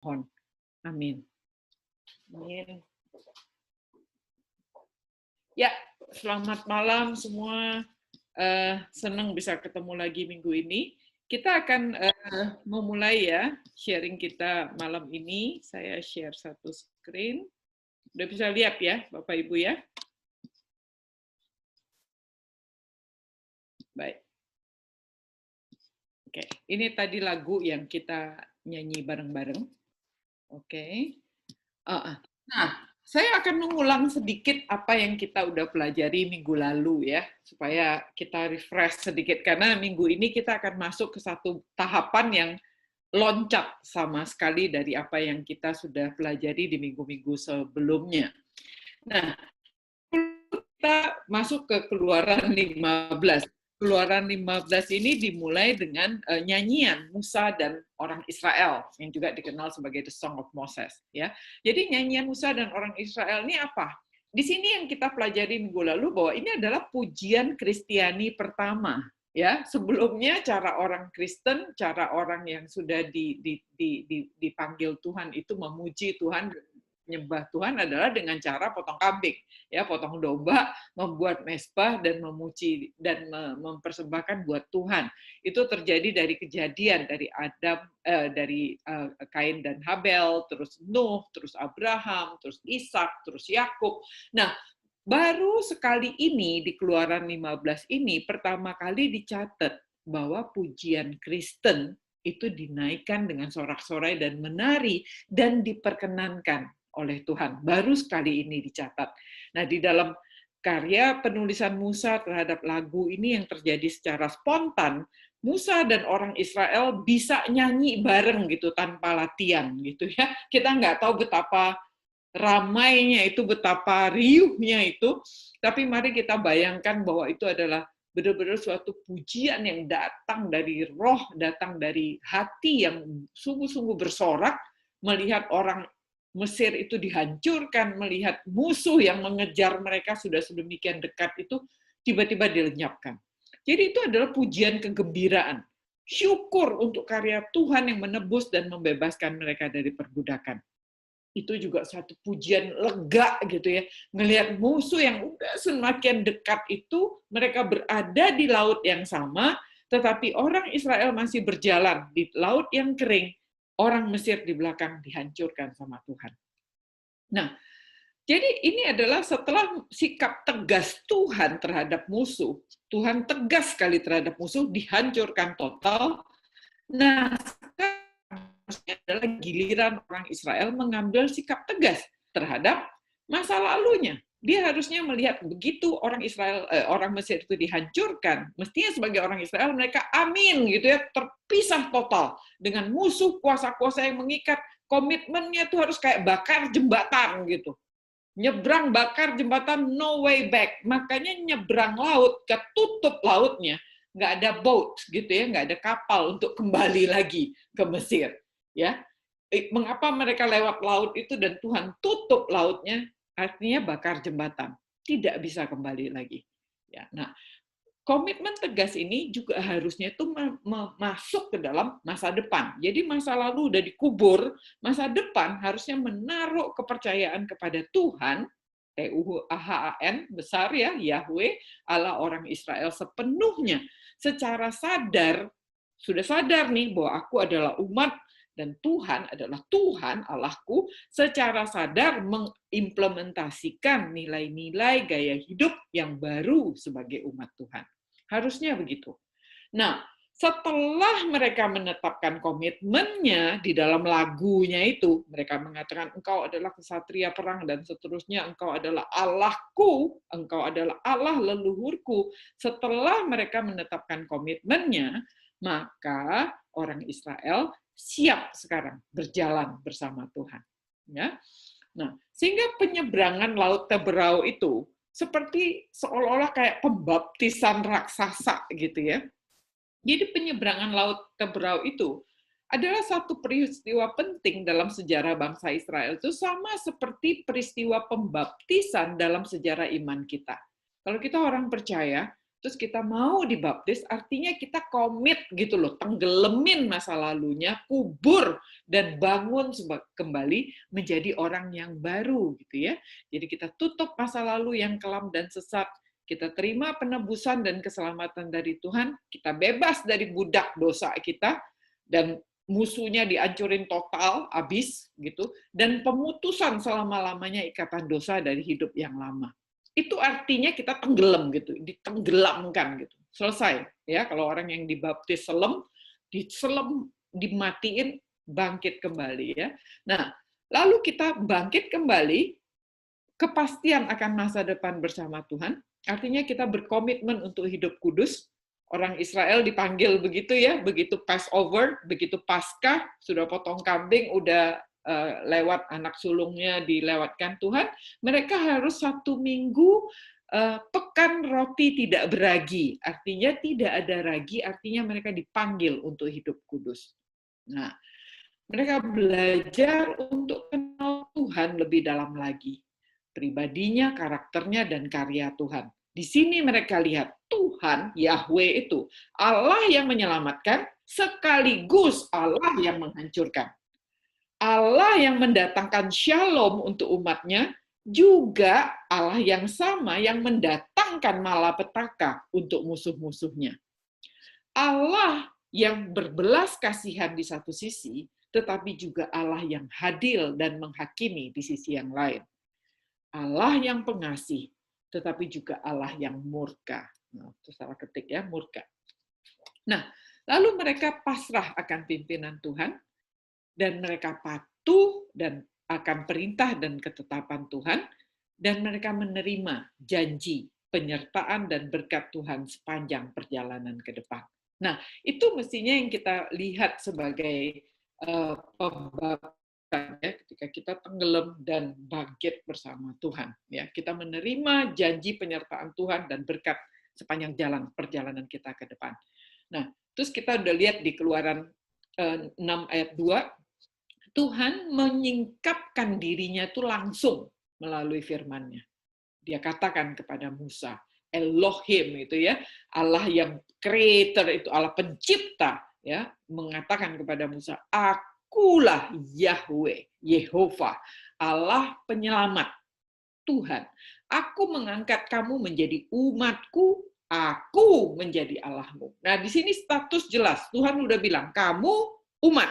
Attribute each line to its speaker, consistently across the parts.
Speaker 1: Mohon. Amin. Amin. Ya, selamat malam semua. Senang bisa ketemu lagi minggu ini. Kita akan memulai ya sharing kita malam ini. Saya share satu screen. Udah bisa lihat ya, Bapak Ibu ya? Baik. Oke, ini tadi lagu yang kita nyanyi bareng-bareng. Oke. Nah, saya akan mengulang sedikit apa yang kita udah pelajari minggu lalu ya, supaya kita refresh sedikit, karena minggu ini kita akan masuk ke satu tahapan yang loncat sama sekali dari apa yang kita sudah pelajari di minggu-minggu sebelumnya. Nah, kita masuk ke Keluaran 15. Keluaran 15 ini dimulai dengan nyanyian Musa dan orang Israel yang juga dikenal sebagai The Song of Moses ya. Jadi nyanyian Musa dan orang Israel ini apa? Di sini yang kita pelajari minggu lalu bahwa ini adalah pujian Kristiani pertama ya. Sebelumnya cara orang Kristen, cara orang yang sudah dipanggil Tuhan itu memuji Tuhan, menyembah Tuhan adalah dengan cara potong kambing, ya, potong domba, membuat mezbah dan memuji dan mempersembahkan buat Tuhan. Itu terjadi dari kejadian, dari Adam, dari Kain dan Habel, terus Nuh, terus Abraham, terus Ishak, terus Yakub. Nah, baru sekali ini di Keluaran 15 ini pertama kali dicatat bahwa pujian Kristen itu dinaikkan dengan sorak-sorai dan menari dan diperkenankan oleh Tuhan. Baru sekali ini dicatat. Nah, di dalam karya penulisan Musa terhadap lagu ini yang terjadi secara spontan, Musa dan orang Israel bisa nyanyi bareng gitu tanpa latihan gitu ya. Kita nggak tahu betapa ramainya itu, betapa riuhnya itu, tapi mari kita bayangkan bahwa itu adalah benar-benar suatu pujian yang datang dari roh, datang dari hati yang sungguh-sungguh bersorak, melihat orang Mesir itu dihancurkan, melihat musuh yang mengejar mereka sudah sedemikian dekat itu tiba-tiba dilenyapkan. Jadi itu adalah pujian kegembiraan. Syukur untuk karya Tuhan yang menebus dan membebaskan mereka dari perbudakan. Itu juga satu pujian lega gitu ya. Ngelihat musuh yang udah semakin dekat itu, mereka berada di laut yang sama, tetapi orang Israel masih berjalan di laut yang kering. Orang Mesir di belakang dihancurkan sama Tuhan. Nah, jadi ini adalah setelah sikap tegas Tuhan terhadap musuh, Tuhan tegas sekali terhadap musuh, dihancurkan total. Nah, sekarang adalah giliran orang Israel mengambil sikap tegas terhadap masa lalunya. Dia harusnya melihat begitu orang Israel, orang Mesir itu dihancurkan, mestinya sebagai orang Israel mereka amin gitu ya, terpisah total dengan musuh kuasa-kuasa yang mengikat. Komitmennya tuh harus kayak bakar jembatan gitu. Nyebrang bakar jembatan, no way back. Makanya nyebrang laut, ketutup lautnya, nggak ada boat gitu ya, nggak ada kapal untuk kembali lagi ke Mesir. Ya, mengapa mereka lewat laut itu dan Tuhan tutup lautnya? Artinya bakar jembatan, tidak bisa kembali lagi. Ya, nah komitmen tegas ini juga harusnya itu masuk ke dalam masa depan. Jadi masa lalu udah dikubur, masa depan harusnya menaruh kepercayaan kepada Tuhan, Tuhan besar ya, Yahweh, Allah orang Israel sepenuhnya. Secara sadar, sudah sadar nih bahwa aku adalah umat dan Tuhan adalah Tuhan Allahku, secara sadar mengimplementasikan nilai-nilai gaya hidup yang baru sebagai umat Tuhan. Harusnya begitu. Nah, setelah mereka menetapkan komitmennya di dalam lagunya itu, mereka mengatakan engkau adalah kesatria perang dan seterusnya, engkau adalah Allahku, engkau adalah Allah leluhurku. Setelah mereka menetapkan komitmennya, maka orang Israel siap sekarang berjalan bersama Tuhan. Ya. Nah, sehingga penyeberangan Laut Teberau itu seperti seolah-olah kayak pembaptisan raksasa gitu ya. Jadi penyeberangan Laut Teberau itu adalah satu peristiwa penting dalam sejarah bangsa Israel, itu sama seperti peristiwa pembaptisan dalam sejarah iman kita. Kalau kita orang percaya, terus kita mau dibaptis, artinya kita komit gitu loh, tenggelamin masa lalunya, kubur, dan bangun kembali menjadi orang yang baru gitu ya. Jadi kita tutup masa lalu yang kelam dan sesat, kita terima penebusan dan keselamatan dari Tuhan, kita bebas dari budak dosa kita, dan musuhnya dihancurin total, habis gitu, dan pemutusan selama-lamanya ikatan dosa dari hidup yang lama. Itu artinya kita tenggelam gitu, ditenggelamkan gitu. Selesai ya, kalau orang yang dibaptis diselam, dimatiin, bangkit kembali ya. Nah, lalu kita bangkit kembali, kepastian akan masa depan bersama Tuhan, artinya kita berkomitmen untuk hidup kudus. Orang Israel dipanggil begitu ya, begitu Passover, begitu Paskah, sudah potong kambing, udah lewat anak sulungnya dilewatkan Tuhan, mereka harus 1 minggu pekan roti tidak beragi, artinya tidak ada ragi, artinya mereka dipanggil untuk hidup kudus. Nah, mereka belajar untuk kenal Tuhan lebih dalam lagi, pribadinya, karakternya, dan karya Tuhan. Di sini mereka lihat Tuhan, Yahweh itu Allah yang menyelamatkan, sekaligus Allah yang menghancurkan. Allah yang mendatangkan shalom untuk umatnya, juga Allah yang sama yang mendatangkan malapetaka untuk musuh-musuhnya. Allah yang berbelas kasihan di satu sisi, tetapi juga Allah yang adil dan menghakimi di sisi yang lain. Allah yang pengasih, tetapi juga Allah yang murka. Nah, itu salah ketik ya, murka. Nah, lalu mereka pasrah akan pimpinan Tuhan, dan mereka patuh dan akan perintah dan ketetapan Tuhan, dan mereka menerima janji, penyertaan, dan berkat Tuhan sepanjang perjalanan ke depan. Nah, itu mestinya yang kita lihat sebagai pembaptisan ya, ketika kita tenggelam dan bangkit bersama Tuhan. Ya, kita menerima janji penyertaan Tuhan dan berkat sepanjang perjalanan kita ke depan. Nah, terus kita udah lihat di Keluaran 6 ayat 2, Tuhan menyingkapkan dirinya itu langsung melalui firman-Nya. Dia katakan kepada Musa, Elohim itu ya, Allah yang creator itu, Allah pencipta ya, mengatakan kepada Musa, akulah Yahweh, Yehova, Allah penyelamat, Tuhan. Aku mengangkat kamu menjadi umatku, aku menjadi Allahmu. Nah, di sini status jelas. Tuhan udah bilang, kamu umat,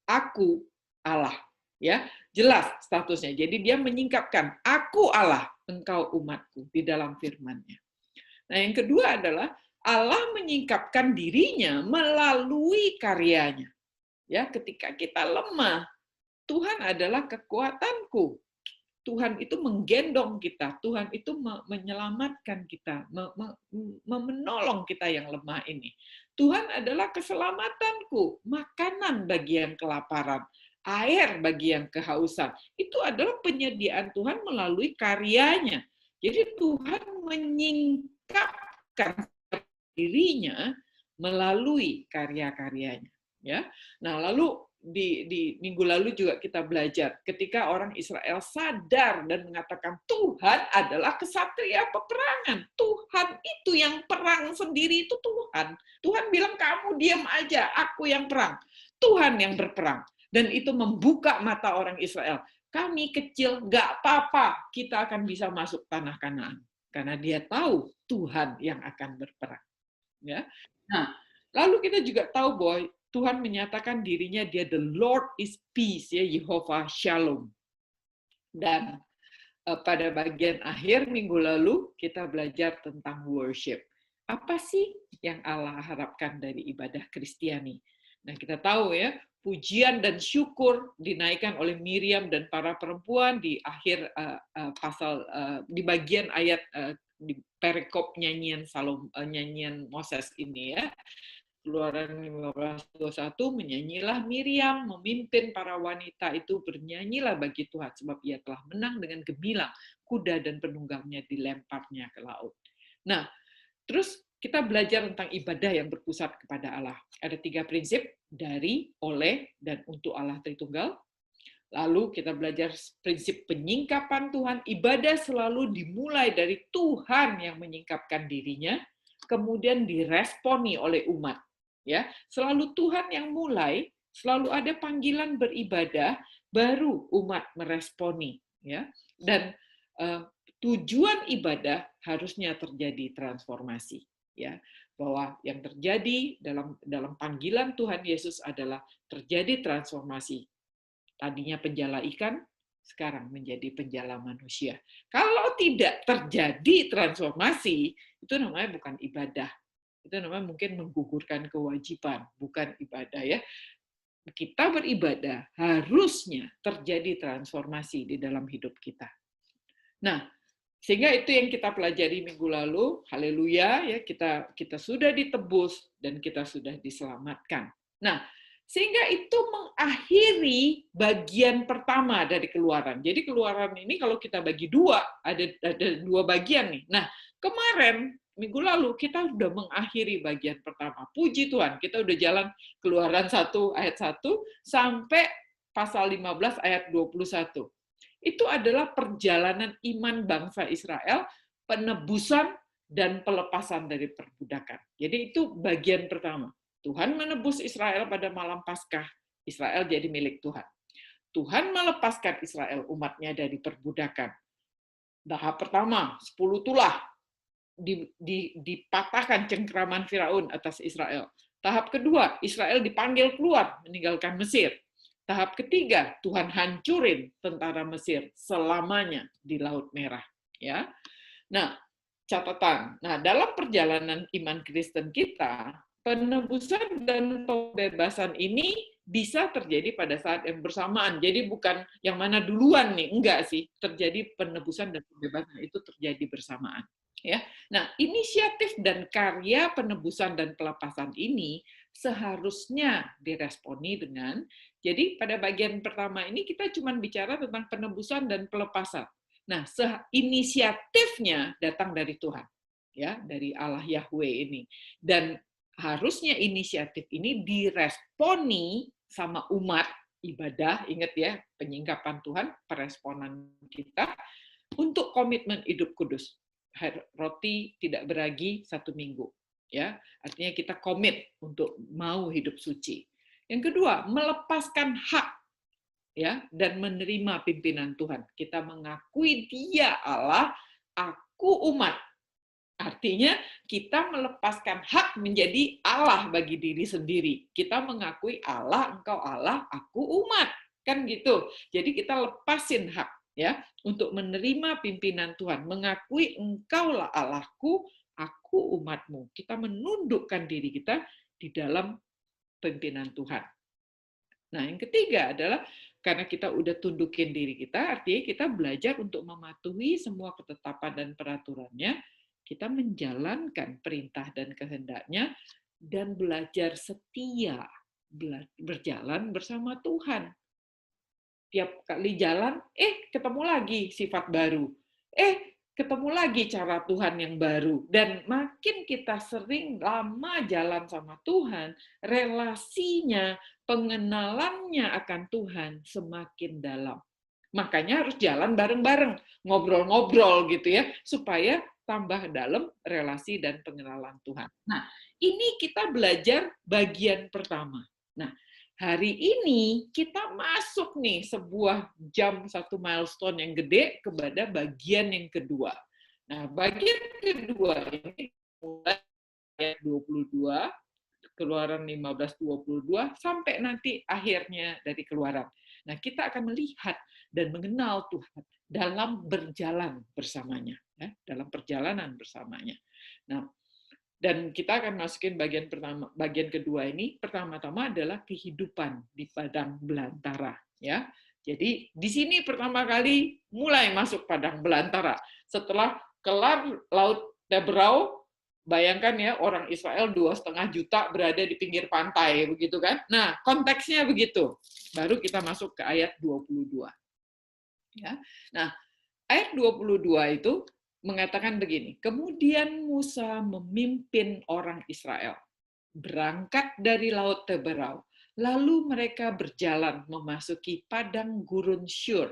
Speaker 1: aku Allah. Ya, jelas statusnya. Jadi dia menyingkapkan, aku Allah, engkau umatku, di dalam firman-Nya. Nah, yang kedua adalah Allah menyingkapkan dirinya melalui karyanya. Ya, ketika kita lemah, Tuhan adalah kekuatanku. Tuhan itu menggendong kita, Tuhan itu menyelamatkan kita, menolong kita yang lemah ini. Tuhan adalah keselamatanku, makanan bagi yang kelaparan, air bagi yang kehausan. Itu adalah penyediaan Tuhan melalui karyanya. Jadi Tuhan menyingkapkan dirinya melalui karya-karyanya. Ya, nah lalu di minggu lalu juga kita belajar ketika orang Israel sadar dan mengatakan Tuhan adalah kesatria peperangan. Tuhan itu yang perang sendiri, itu Tuhan. Tuhan bilang kamu diam aja, aku yang perang. Tuhan yang berperang. Dan itu membuka mata orang Israel. Kami kecil, nggak apa-apa, kita akan bisa masuk tanah Kanaan. Karena dia tahu Tuhan yang akan berperang. Ya. Nah, lalu kita juga tahu bahwa Tuhan menyatakan dirinya dia the Lord is peace, ya, Yehova Shalom. Dan pada bagian akhir minggu lalu kita belajar tentang worship. Apa sih yang Allah harapkan dari ibadah Kristiani? Nah, kita tahu ya, pujian dan syukur dinaikkan oleh Miriam dan para perempuan di akhir pasal di bagian ayat di perikop nyanyian nyanyian Moses ini ya. Keluaran 15:21, menyanyilah Miriam memimpin para wanita itu, bernyanyilah bagi Tuhan sebab ia telah menang dengan gemilang, kuda dan penunggangnya dilemparnya ke laut. Nah, terus kita belajar tentang ibadah yang berpusat kepada Allah. Ada 3 prinsip, dari, oleh, dan untuk Allah Tritunggal. Lalu kita belajar prinsip penyingkapan Tuhan, ibadah selalu dimulai dari Tuhan yang menyingkapkan dirinya. kemudian diresponi oleh umat. Ya, selalu Tuhan yang mulai, selalu ada panggilan beribadah, baru umat meresponi. Ya, dan tujuan ibadah harusnya terjadi transformasi. Ya, bahwa yang terjadi dalam panggilan Tuhan Yesus adalah terjadi transformasi. Tadinya penjala ikan, sekarang menjadi penjala manusia. Kalau tidak terjadi transformasi, itu namanya bukan ibadah. Itu namanya mungkin menggugurkan kewajiban, bukan ibadah ya. Kita beribadah harusnya terjadi transformasi di dalam hidup kita. Nah, sehingga itu yang kita pelajari minggu lalu, haleluya ya, kita sudah ditebus dan kita sudah diselamatkan. Nah, sehingga itu mengakhiri bagian pertama dari Keluaran. Jadi Keluaran ini kalau kita bagi dua, ada dua bagian nih. Nah, kemarin minggu lalu kita sudah mengakhiri bagian pertama. Puji Tuhan, kita udah jalan Keluaran 1 ayat 1 sampai pasal 15 ayat 21. Itu adalah perjalanan iman bangsa Israel, penebusan dan pelepasan dari perbudakan. Jadi itu bagian pertama. Tuhan menebus Israel pada malam Paskah, Israel jadi milik Tuhan. Tuhan melepaskan Israel umatnya dari perbudakan. Tahap pertama, 10 tulah dipatahkan cengkraman Firaun atas Israel. Tahap kedua, Israel dipanggil keluar meninggalkan Mesir. Tahap ketiga, Tuhan hancurin tentara Mesir selamanya di Laut Merah. Ya, nah catatan. Nah dalam perjalanan iman Kristen kita, penebusan dan pembebasan ini bisa terjadi pada saat yang bersamaan. Jadi bukan yang mana duluan nih, enggak sih. Terjadi penebusan dan pembebasan itu terjadi bersamaan. Ya, nah inisiatif dan karya penebusan dan pelepasan ini seharusnya diresponi dengan. Jadi pada bagian pertama ini kita cuma bicara tentang penebusan dan pelepasan. Nah, inisiatifnya datang dari Tuhan, ya, dari Allah Yahweh ini. Dan harusnya inisiatif ini diresponi sama umat ibadah, ingat ya, penyingkapan Tuhan, peresponan kita untuk komitmen hidup kudus. Roti tidak beragi 1 minggu, ya, artinya kita komit untuk mau hidup suci. Yang kedua, melepaskan hak, ya, dan menerima pimpinan Tuhan. Kita mengakui Dia Allah, aku umat. Artinya kita melepaskan hak menjadi Allah bagi diri sendiri. Kita mengakui Allah, engkau Allah, aku umat. Kan gitu. Jadi kita lepasin hak, ya, untuk menerima pimpinan Tuhan. Mengakui engkaulah Allahku, aku umatmu. Kita menundukkan diri kita di dalam pimpinan Tuhan. Nah, yang ketiga adalah karena kita udah tundukin diri kita, artinya kita belajar untuk mematuhi semua ketetapan dan peraturannya, kita menjalankan perintah dan kehendaknya, dan belajar setia berjalan bersama Tuhan. Tiap kali jalan, ketemu lagi sifat baru. Ketemu lagi cara Tuhan yang baru. Dan makin kita sering lama jalan sama Tuhan, relasinya, pengenalannya akan Tuhan semakin dalam. Makanya harus jalan bareng-bareng, ngobrol-ngobrol gitu ya, supaya tambah dalam relasi dan pengenalan Tuhan. Nah, ini kita belajar bagian pertama. Nah, hari ini kita masuk nih sebuah satu milestone yang gede kepada bagian yang kedua. Nah, bagian kedua ini mulai ayat 22, Keluaran 15:22 sampai nanti akhirnya dari Keluaran. Nah, kita akan melihat dan mengenal Tuhan dalam berjalan bersamanya, ya, dalam perjalanan bersamanya. Nah, dan kita akan masukin bagian pertama, bagian kedua ini pertama-tama adalah kehidupan di padang belantara, ya. Jadi di sini pertama kali mulai masuk padang belantara setelah kelar Laut Teberau. Bayangkan ya, orang Israel 2,5 juta berada di pinggir pantai, begitu kan? Nah, konteksnya begitu. Baru kita masuk ke ayat 22. Ya. Nah, ayat 22 itu mengatakan begini, kemudian Musa memimpin orang Israel berangkat dari Laut Teberau, lalu mereka berjalan memasuki padang gurun Syur.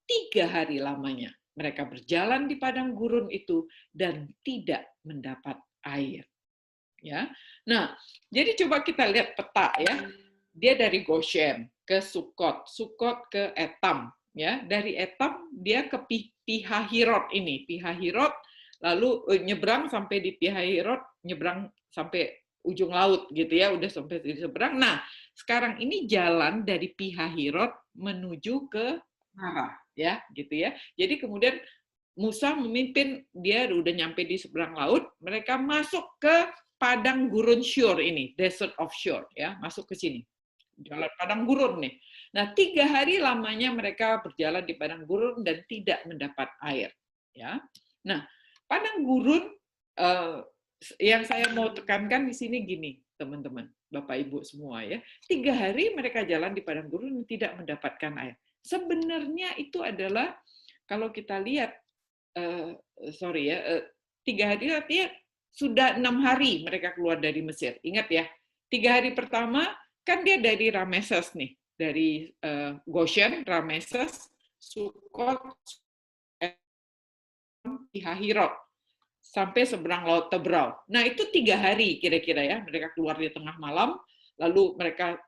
Speaker 1: 3 hari lamanya mereka berjalan di padang gurun itu dan tidak mendapat air. Ya, nah, jadi coba kita lihat peta ya. Dia dari Goshen ke Sukot, Sukot ke Etam, ya. Dari Etam dia ke Pihahirot ini, Pihahirot, lalu nyebrang sampai di Pihahirot, nyebrang sampai ujung laut gitu ya, udah sampai di seberang. Nah, sekarang ini jalan dari Pihahirot menuju ke Marah, ya, gitu ya. Jadi kemudian Musa memimpin, dia udah nyampe di seberang laut, mereka masuk ke padang gurun Shur ini, Desert of Shur, ya, masuk ke sini. Jalan padang gurun nih. Nah, 3 hari lamanya mereka berjalan di padang gurun dan tidak mendapat air. Ya, nah padang gurun yang saya mau tekankan di sini gini, teman-teman, Bapak Ibu semua ya. 3 hari mereka jalan di padang gurun dan tidak mendapatkan air. Sebenarnya itu adalah kalau kita lihat, 3 hari artinya sudah 6 hari mereka keluar dari Mesir. Ingat ya, 3 hari pertama kan dia dari Rameses nih, dari Goshen, Rameses, Sukot, Pihahirot, sampai seberang laut Tebrau. Nah itu 3 hari kira-kira ya, mereka keluar di tengah malam, lalu mereka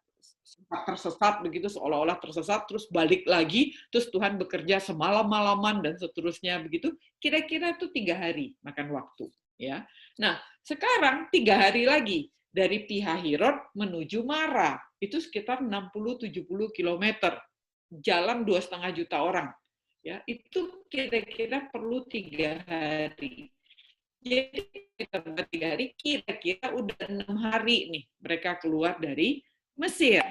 Speaker 1: tersesat begitu, seolah-olah tersesat, terus balik lagi, terus Tuhan bekerja semalam-malaman dan seterusnya begitu. Kira-kira itu 3 hari makan waktu. Ya, nah sekarang 3 hari lagi dari Pihahirot menuju Mara, itu sekitar 60-70 kilometer, jalan 2,5 juta orang. Ya, itu kira-kira perlu 3 hari. Jadi kita 3 hari, kira-kira udah 6 hari nih mereka keluar dari Mesir.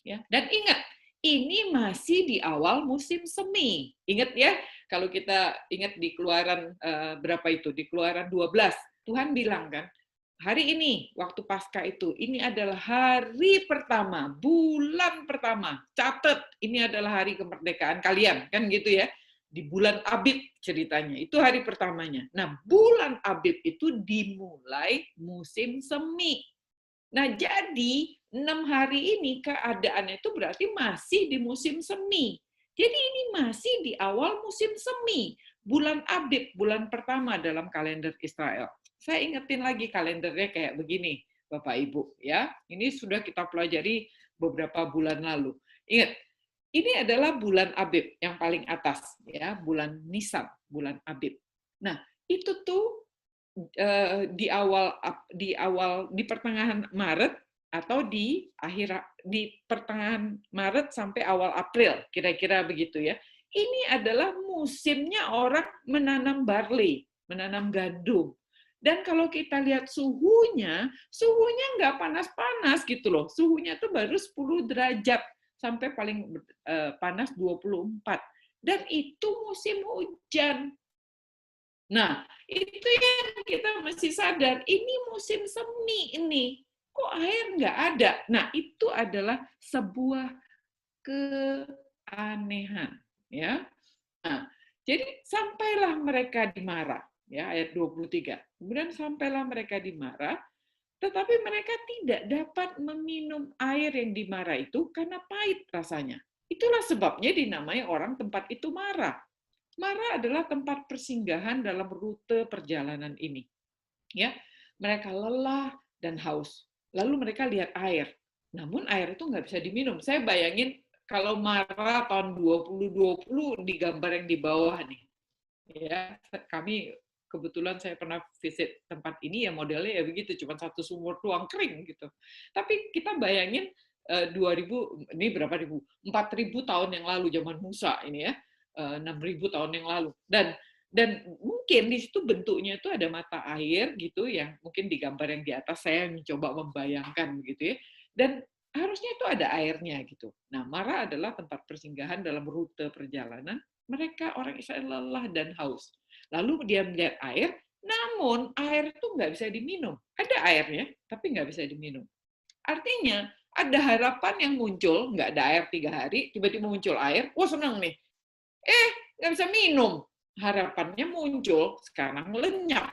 Speaker 1: Ya, dan ingat, ini masih di awal musim semi. Ingat ya, kalau kita ingat di Keluaran berapa itu? Di Keluaran 12, Tuhan bilang kan, hari ini waktu Paskah itu, ini adalah hari pertama, bulan pertama. Catat, ini adalah hari kemerdekaan kalian, kan gitu ya. Di bulan Abib ceritanya, itu hari pertamanya. Nah, bulan Abib itu dimulai musim semi. Nah, jadi 6 hari ini keadaannya itu berarti masih di musim semi. Jadi ini masih di awal musim semi, bulan Abib, bulan pertama dalam kalender Israel. Saya ingetin lagi kalendernya kayak begini, Bapak Ibu, ya. Ini sudah kita pelajari beberapa bulan lalu. Ingat, ini adalah bulan Abib yang paling atas, ya, bulan Nisan, bulan Abib. Nah, itu tuh di pertengahan Maret atau di pertengahan Maret sampai awal April, kira-kira begitu ya. Ini adalah musimnya orang menanam barley, menanam gandum. Dan kalau kita lihat suhunya nggak panas-panas gitu loh. Suhunya tuh baru 10 derajat sampai paling panas 24. Dan itu musim hujan. Nah, itu yang kita mesti sadar, ini musim semi ini. Kok air nggak ada? Nah, itu adalah sebuah keanehan. Ya. Nah, jadi sampailah mereka di Mara, ya, ayat 23. Kemudian sampailah mereka di Mara, tetapi mereka tidak dapat meminum air yang di Mara itu karena pahit rasanya. Itulah sebabnya dinamai orang tempat itu Mara. Mara adalah tempat persinggahan dalam rute perjalanan ini. Ya, mereka lelah dan haus. Lalu mereka lihat air. Namun air itu nggak bisa diminum. Saya bayangin kalau Mara tahun 2020 di gambar yang di bawah nih. Ya, kami kebetulan saya pernah visit tempat ini ya modelnya ya begitu, cuma satu sumur doang kering gitu. Tapi kita bayangin 2000 ini berapa ribu? 4000 tahun yang lalu zaman Musa ini ya. 6.000 tahun yang lalu, dan mungkin di situ bentuknya itu ada mata air gitu yang mungkin di gambar yang di atas saya mencoba membayangkan gitu ya, dan harusnya itu ada airnya gitu. Nah, Mara adalah tempat persinggahan dalam rute perjalanan mereka, orang Israel lelah dan haus. Lalu dia melihat air, namun air itu nggak bisa diminum. Ada airnya, tapi nggak bisa diminum. Artinya ada harapan yang muncul, nggak ada air 3 hari, tiba-tiba muncul air, wah senang nih. Nggak bisa minum. Harapannya muncul, sekarang lenyap.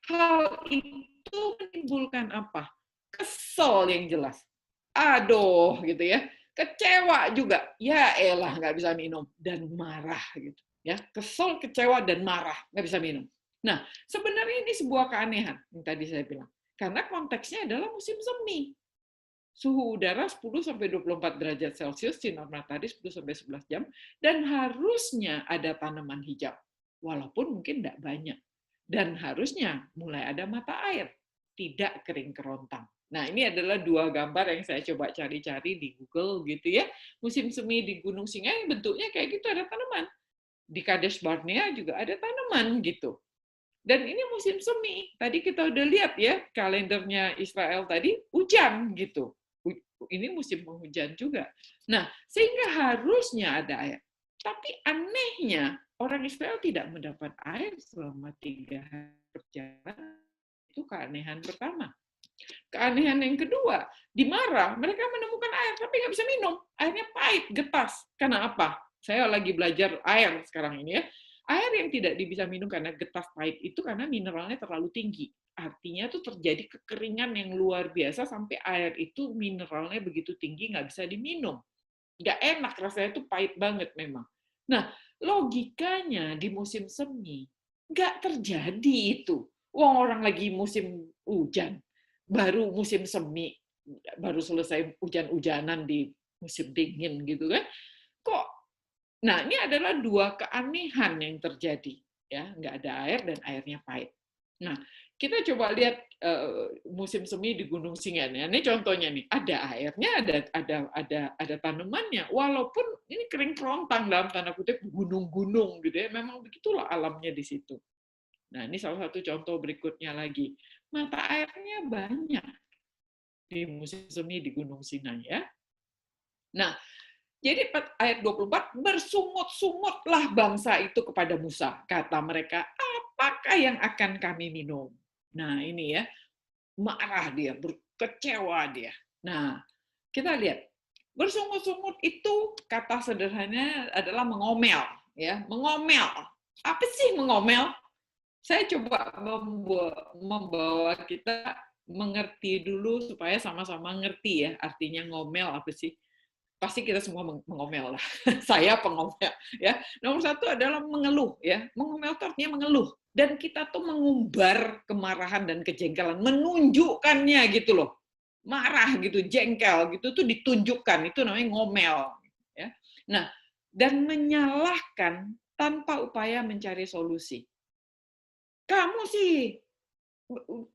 Speaker 1: Hal itu menimbulkan apa? Kesel yang jelas. Aduh, gitu ya. Kecewa juga. Ya elah, nggak bisa minum. Dan marah, gitu. Ya, kesel, kecewa, dan marah. Nggak bisa minum. Nah, sebenarnya ini sebuah keanehan yang tadi saya bilang. Karena konteksnya adalah musim semi. Suhu udara 10-24 derajat Celcius, sinar matahari 10-11 jam, dan harusnya ada tanaman hijau. Walaupun mungkin tidak banyak. Dan harusnya mulai ada mata air, tidak kering kerontang. Nah, ini adalah dua gambar yang saya coba cari-cari di Google gitu ya. Musim semi di Gunung Singai bentuknya kayak gitu, ada tanaman. Di Kadesh Barnea juga ada tanaman gitu. Dan ini musim semi. Tadi kita udah lihat ya, kalendernya Israel tadi hujan gitu. Ini musim penghujan juga. Nah, sehingga harusnya ada air. Tapi anehnya, orang Israel tidak mendapat air selama 3 hari perjalanan. Itu keanehan pertama. Keanehan yang kedua, di Marah mereka menemukan air, tapi nggak bisa minum. Airnya pahit, getas. Karena apa? Saya lagi belajar air sekarang ini ya. Air yang tidak bisa minum karena getas pahit itu karena mineralnya terlalu tinggi. Artinya itu terjadi kekeringan yang luar biasa sampai air itu mineralnya begitu tinggi nggak bisa diminum. Nggak enak, rasanya itu pahit banget memang. Nah, logikanya di musim semi nggak terjadi itu. Wong orang lagi musim hujan, baru musim semi, baru selesai hujan-hujanan di musim dingin gitu kan. Kok Nah, ini adalah dua keanehan yang terjadi, ya, nggak ada air dan airnya pahit. Nah, kita coba lihat musim semi di Gunung Singai. Ini contohnya nih, ada airnya, ada tanamannya, walaupun ini kering kerontang dalam tanda kutip gunung-gunung gitu ya. Memang begitulah alamnya di situ. Nah, ini salah satu contoh berikutnya lagi. Mata airnya banyak di musim semi di Gunung Sinai ya. Nah, jadi ayat 24, bersungut-sungutlah bangsa itu kepada Musa. Kata mereka, apakah yang akan kami minum? Nah ini ya, marah dia, berkecewa dia. Nah, kita lihat. Bersungut-sungut itu kata sederhananya adalah mengomel. Ya, mengomel. Apa sih mengomel? Saya coba membawa kita mengerti dulu supaya sama-sama ngerti ya artinya ngomel apa sih. Pasti kita semua mengomel lah. Saya pengomel ya. Nomor satu adalah mengeluh ya. Mengomel itu artinya mengeluh dan kita tuh mengumbar kemarahan dan kejengkelan, menunjukkannya gitu loh. Marah gitu, jengkel gitu tuh ditunjukkan, itu namanya ngomel ya. Nah, dan menyalahkan tanpa upaya mencari solusi. Kamu sih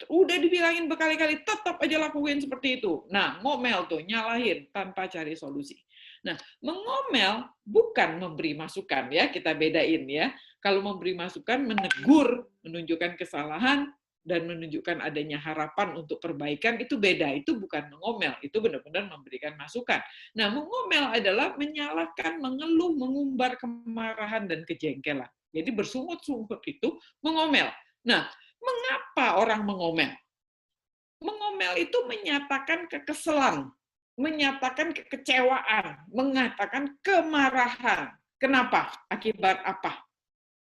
Speaker 1: udah dibilangin berkali-kali tetap aja lakuin seperti itu. Nah, ngomel tuh, nyalahin tanpa cari solusi. Nah, mengomel bukan memberi masukan ya, kita bedain ya. Kalau memberi masukan, menegur, menunjukkan kesalahan, dan menunjukkan adanya harapan untuk perbaikan, itu beda. Itu bukan mengomel, itu benar-benar memberikan masukan. Nah, mengomel adalah menyalahkan, mengeluh, mengumbar kemarahan dan kejengkelan. Jadi bersungut-sungut itu mengomel. Nah, mengapa orang mengomel? Mengomel itu menyatakan kekesalan, menyatakan kekecewaan, mengatakan kemarahan. Kenapa? Akibat apa?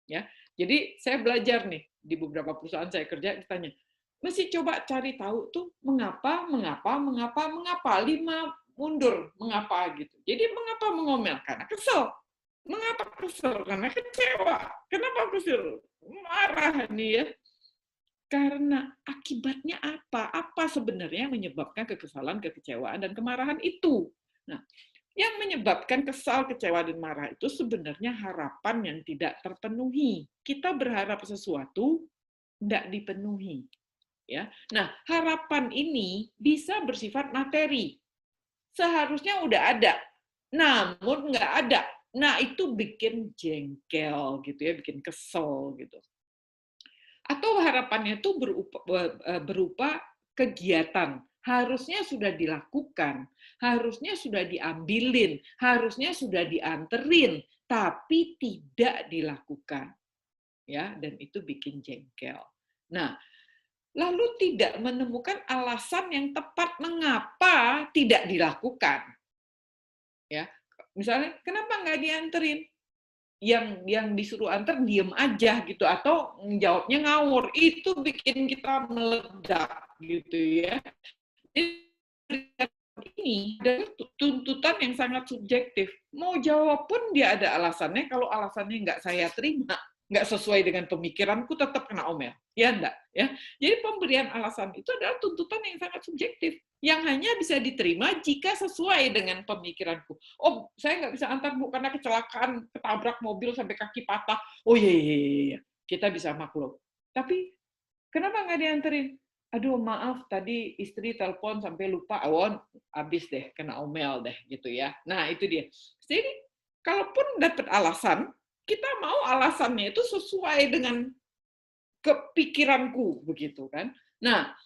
Speaker 1: Ya. Jadi saya belajar nih di beberapa perusahaan saya kerja ditanya, mesti coba cari tahu tuh mengapa, mengapa, 5 mundur, mengapa gitu. Jadi mengapa mengomel? Karena kesel. Mengapa kesel? Karena kecewa. Kenapa kesel? Marah nih ya. Karena akibatnya apa? Apa sebenarnya yang menyebabkan kekesalan, kekecewaan, dan kemarahan itu? Nah, yang menyebabkan kesal, kecewa, dan marah itu sebenarnya harapan yang tidak terpenuhi. Kita berharap sesuatu tidak dipenuhi. Ya. Nah, harapan ini bisa bersifat materi. Seharusnya udah ada, namun nggak ada. Nah, itu bikin jengkel gitu ya, bikin kesel gitu. Atau harapannya itu berupa kegiatan. Harusnya sudah dilakukan, harusnya sudah diambilin, harusnya sudah dianterin, tapi tidak dilakukan. Ya, dan itu bikin jengkel. Nah, lalu tidak menemukan alasan yang tepat mengapa tidak dilakukan. Ya, misalnya kenapa nggak dianterin? Yang disuruh antar diem aja gitu atau jawabnya ngawur, itu bikin kita meledak gitu ya. Ini adalah tuntutan yang sangat subjektif. Mau jawab pun dia ada alasannya, kalau alasannya nggak saya terima, nggak sesuai dengan pemikiranku, tetap kena omel. Ya enggak? Ya. Jadi pemberian alasan itu adalah tuntutan yang sangat subjektif, yang hanya bisa diterima jika sesuai dengan pemikiranku. Oh, saya nggak bisa antar Bu karena kecelakaan, ketabrak mobil sampai kaki patah. Oh iya, iya, iya, iya. Kita bisa maklum. Tapi kenapa nggak dianterin? Aduh, maaf, tadi istri telepon sampai lupa, awon, habis deh, kena omel deh, gitu ya. Nah, itu dia. Jadi, kalaupun dapat alasan, kita mau alasannya itu sesuai dengan kepikiranku, begitu kan. Nah,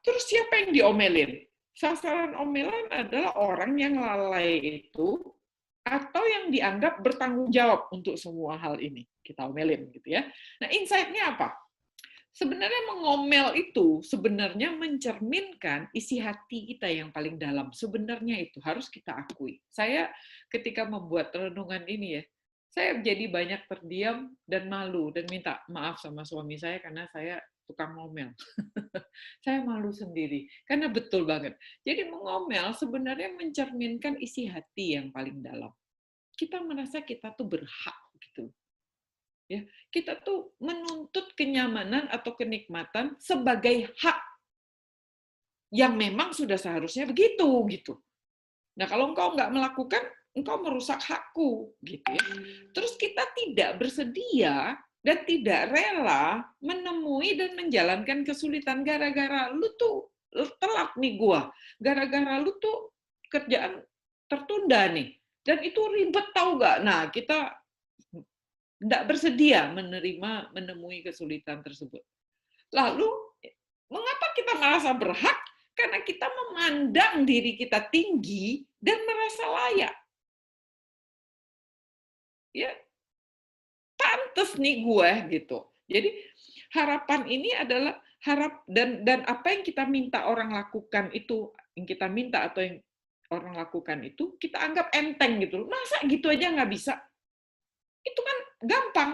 Speaker 1: terus siapa yang diomelin? Sasaran omelan adalah orang yang lalai itu, atau yang dianggap bertanggung jawab untuk semua hal ini. Kita omelin, gitu ya. Nah, insight-nya apa? Sebenarnya mengomel itu sebenarnya mencerminkan isi hati kita yang paling dalam. Sebenarnya itu harus kita akui. Saya ketika membuat renungan ini ya, saya jadi banyak terdiam dan malu dan minta maaf sama suami saya karena saya tukang ngomel. Saya malu sendiri karena betul banget. Jadi mengomel sebenarnya mencerminkan isi hati yang paling dalam. Kita merasa kita tuh berhak gitu. Ya, kita tuh menuntut kenyamanan atau kenikmatan sebagai hak yang memang sudah seharusnya begitu gitu. Nah, kalau engkau nggak melakukan, engkau merusak hakku gitu ya. Terus kita tidak bersedia dan tidak rela menemui dan menjalankan kesulitan gara-gara lu tuh telat nih gua. Gara-gara lu tuh kerjaan tertunda nih. Dan itu ribet tahu nggak? Nah, kita tidak bersedia menemui kesulitan tersebut. Lalu, mengapa kita merasa berhak? Karena kita memandang diri kita tinggi dan merasa layak. Ya, pantes nih gue gitu. Jadi harapan ini adalah dan apa yang kita minta orang lakukan itu, yang kita minta atau yang orang lakukan itu kita anggap enteng gitu. Masa gitu aja nggak bisa? Itu kan gampang.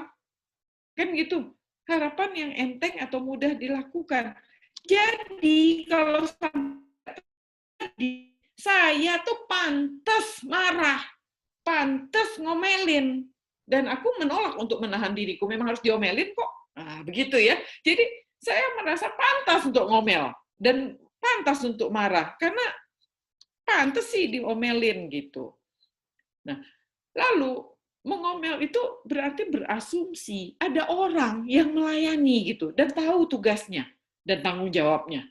Speaker 1: Kan gitu, harapan yang enteng atau mudah dilakukan. Jadi kalau saya tuh pantas marah, pantas ngomelin, dan aku menolak untuk menahan diriku. Memang harus diomelin kok. Nah, begitu ya. Jadi saya merasa pantas untuk ngomel dan pantas untuk marah karena pantas sih diomelin gitu. Nah, lalu mengomel itu berarti berasumsi ada orang yang melayani gitu dan tahu tugasnya dan tanggung jawabnya.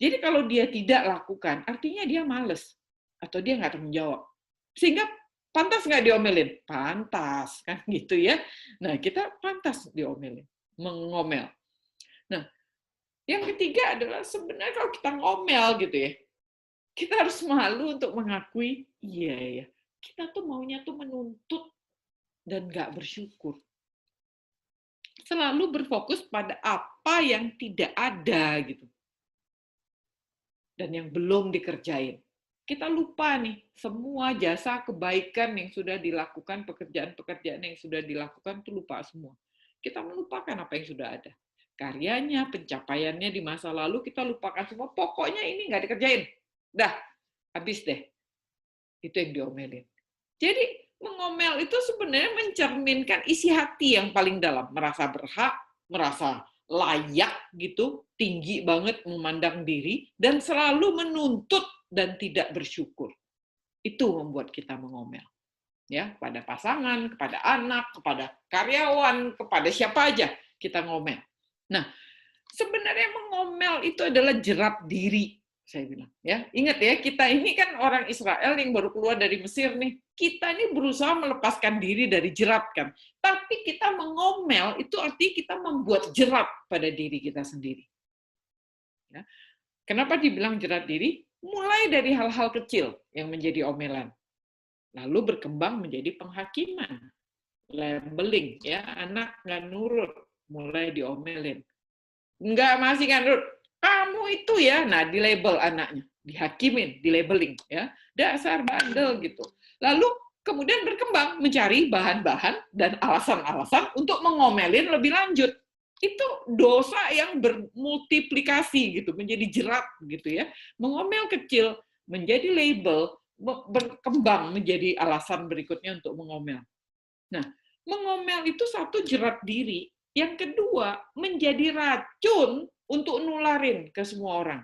Speaker 1: Jadi kalau dia tidak lakukan, artinya dia males atau dia nggak tanggung jawab. Sehingga pantas nggak diomelin? Pantas, kan gitu ya. Nah, kita pantas diomelin, mengomel. Nah, yang ketiga adalah sebenarnya kalau kita ngomel gitu ya, kita harus malu untuk mengakui, iya ya, kita tuh maunya tuh menuntut dan nggak bersyukur. Selalu berfokus pada apa yang tidak ada gitu. Dan yang belum dikerjain. Kita lupa nih, semua jasa kebaikan yang sudah dilakukan, pekerjaan-pekerjaan yang sudah dilakukan itu lupa semua. Kita melupakan apa yang sudah ada. Karyanya, pencapaiannya di masa lalu kita lupakan semua. Pokoknya ini nggak dikerjain. Dah, habis deh. Itu yang diomelin. Jadi mengomel itu sebenarnya mencerminkan isi hati yang paling dalam, merasa berhak, merasa layak gitu, tinggi banget memandang diri dan selalu menuntut dan tidak bersyukur. Itu membuat kita mengomel. Ya, pada pasangan, kepada anak, kepada karyawan, kepada siapa aja kita ngomel. Nah, sebenarnya mengomel itu adalah jerat diri, saya bilang ya. Ingat ya, kita ini kan orang Israel yang baru keluar dari Mesir nih. Kita ini berusaha melepaskan diri dari jerat kan. Tapi kita mengomel itu artinya kita membuat jerat pada diri kita sendiri. Ya. Kenapa dibilang jerat diri? Mulai dari hal-hal kecil yang menjadi omelan, lalu berkembang menjadi penghakiman, labeling ya, anak nggak nurut, mulai diomelin. Nggak masih nggak nurut, kamu itu ya, nah di label anaknya, dihakimin, di labeling ya, dasar bandel gitu. Lalu kemudian berkembang mencari bahan-bahan dan alasan-alasan untuk mengomelin lebih lanjut. Itu dosa yang bermultiplikasi gitu, menjadi jerat gitu ya. Mengomel kecil menjadi label, berkembang menjadi alasan berikutnya untuk mengomel. Nah, Mengomel itu satu, jerat diri. Yang kedua, menjadi racun untuk nularin ke semua orang.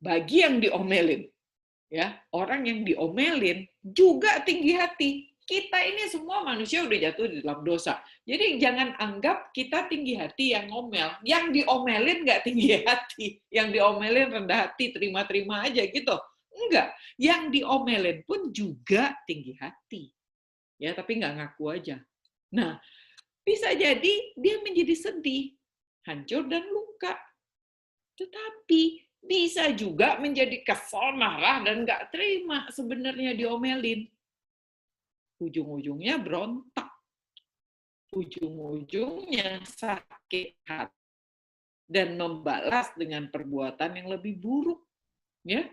Speaker 1: Bagi yang diomelin, ya, orang yang diomelin juga tinggi hati. Kita ini semua manusia udah jatuh di dalam dosa. Jadi jangan anggap kita tinggi hati yang ngomel. Yang diomelin nggak tinggi hati. Yang diomelin rendah hati, terima-terima aja gitu. Enggak. Yang diomelin pun juga tinggi hati. Ya, tapi nggak ngaku aja. Nah, bisa jadi dia menjadi sedih, hancur dan luka. Tetapi bisa juga menjadi kesal, marah, dan nggak terima sebenarnya diomelin. Ujung-ujungnya berontak. Ujung-ujungnya sakit hati. Dan membalas dengan perbuatan yang lebih buruk. Ya,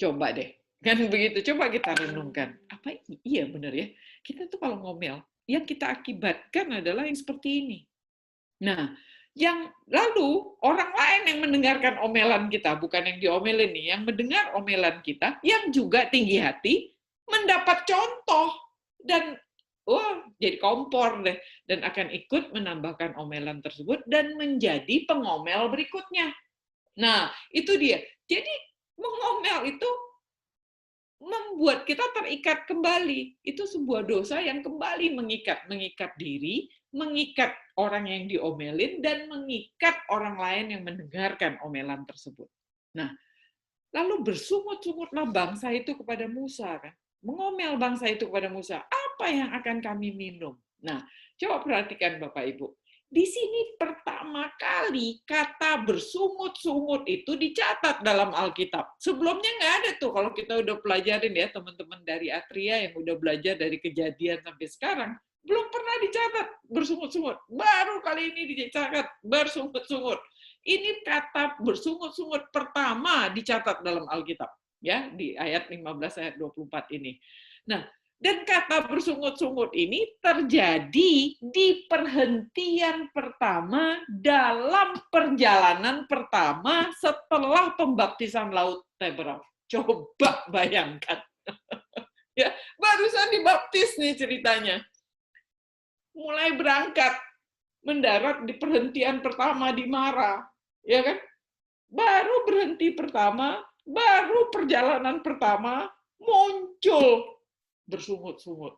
Speaker 1: coba deh. Kan begitu, coba kita renungkan. Apa iya benar ya? Kita tuh kalau ngomel, yang kita akibatkan adalah yang seperti ini. Nah, yang lalu orang lain yang mendengarkan omelan kita, bukan yang diomelin nih, yang mendengar omelan kita, yang juga tinggi hati, mendapat contoh dan jadi kompor deh, dan akan ikut menambahkan omelan tersebut dan menjadi pengomel berikutnya. Nah, itu dia. Jadi mengomel itu membuat kita terikat kembali. Itu sebuah dosa yang kembali mengikat diri, mengikat orang yang diomelin, dan mengikat orang lain yang mendengarkan omelan tersebut. Nah, lalu bersungut-sungutlah bangsa itu kepada Musa, kan? Mengomel bangsa itu kepada Musa, apa yang akan kami minum? Nah, coba perhatikan Bapak Ibu. Di sini pertama kali kata bersungut-sungut itu dicatat dalam Alkitab. Sebelumnya nggak ada tuh, kalau kita udah pelajarin ya, teman-teman dari Atria yang udah belajar dari Kejadian sampai sekarang, belum pernah dicatat bersungut-sungut. Baru kali ini dicatat bersungut-sungut. Ini kata bersungut-sungut pertama dicatat dalam Alkitab, ya, di ayat 15 ayat 24 ini. Nah, dan kata bersungut-sungut ini terjadi di perhentian pertama dalam perjalanan pertama setelah pembaptisan Laut Teberau. Coba bayangkan. Ya, barusan dibaptis nih ceritanya. Mulai berangkat, mendarat di perhentian pertama di Mara, ya kan? Baru berhenti pertama, baru perjalanan pertama muncul bersungut-sungut.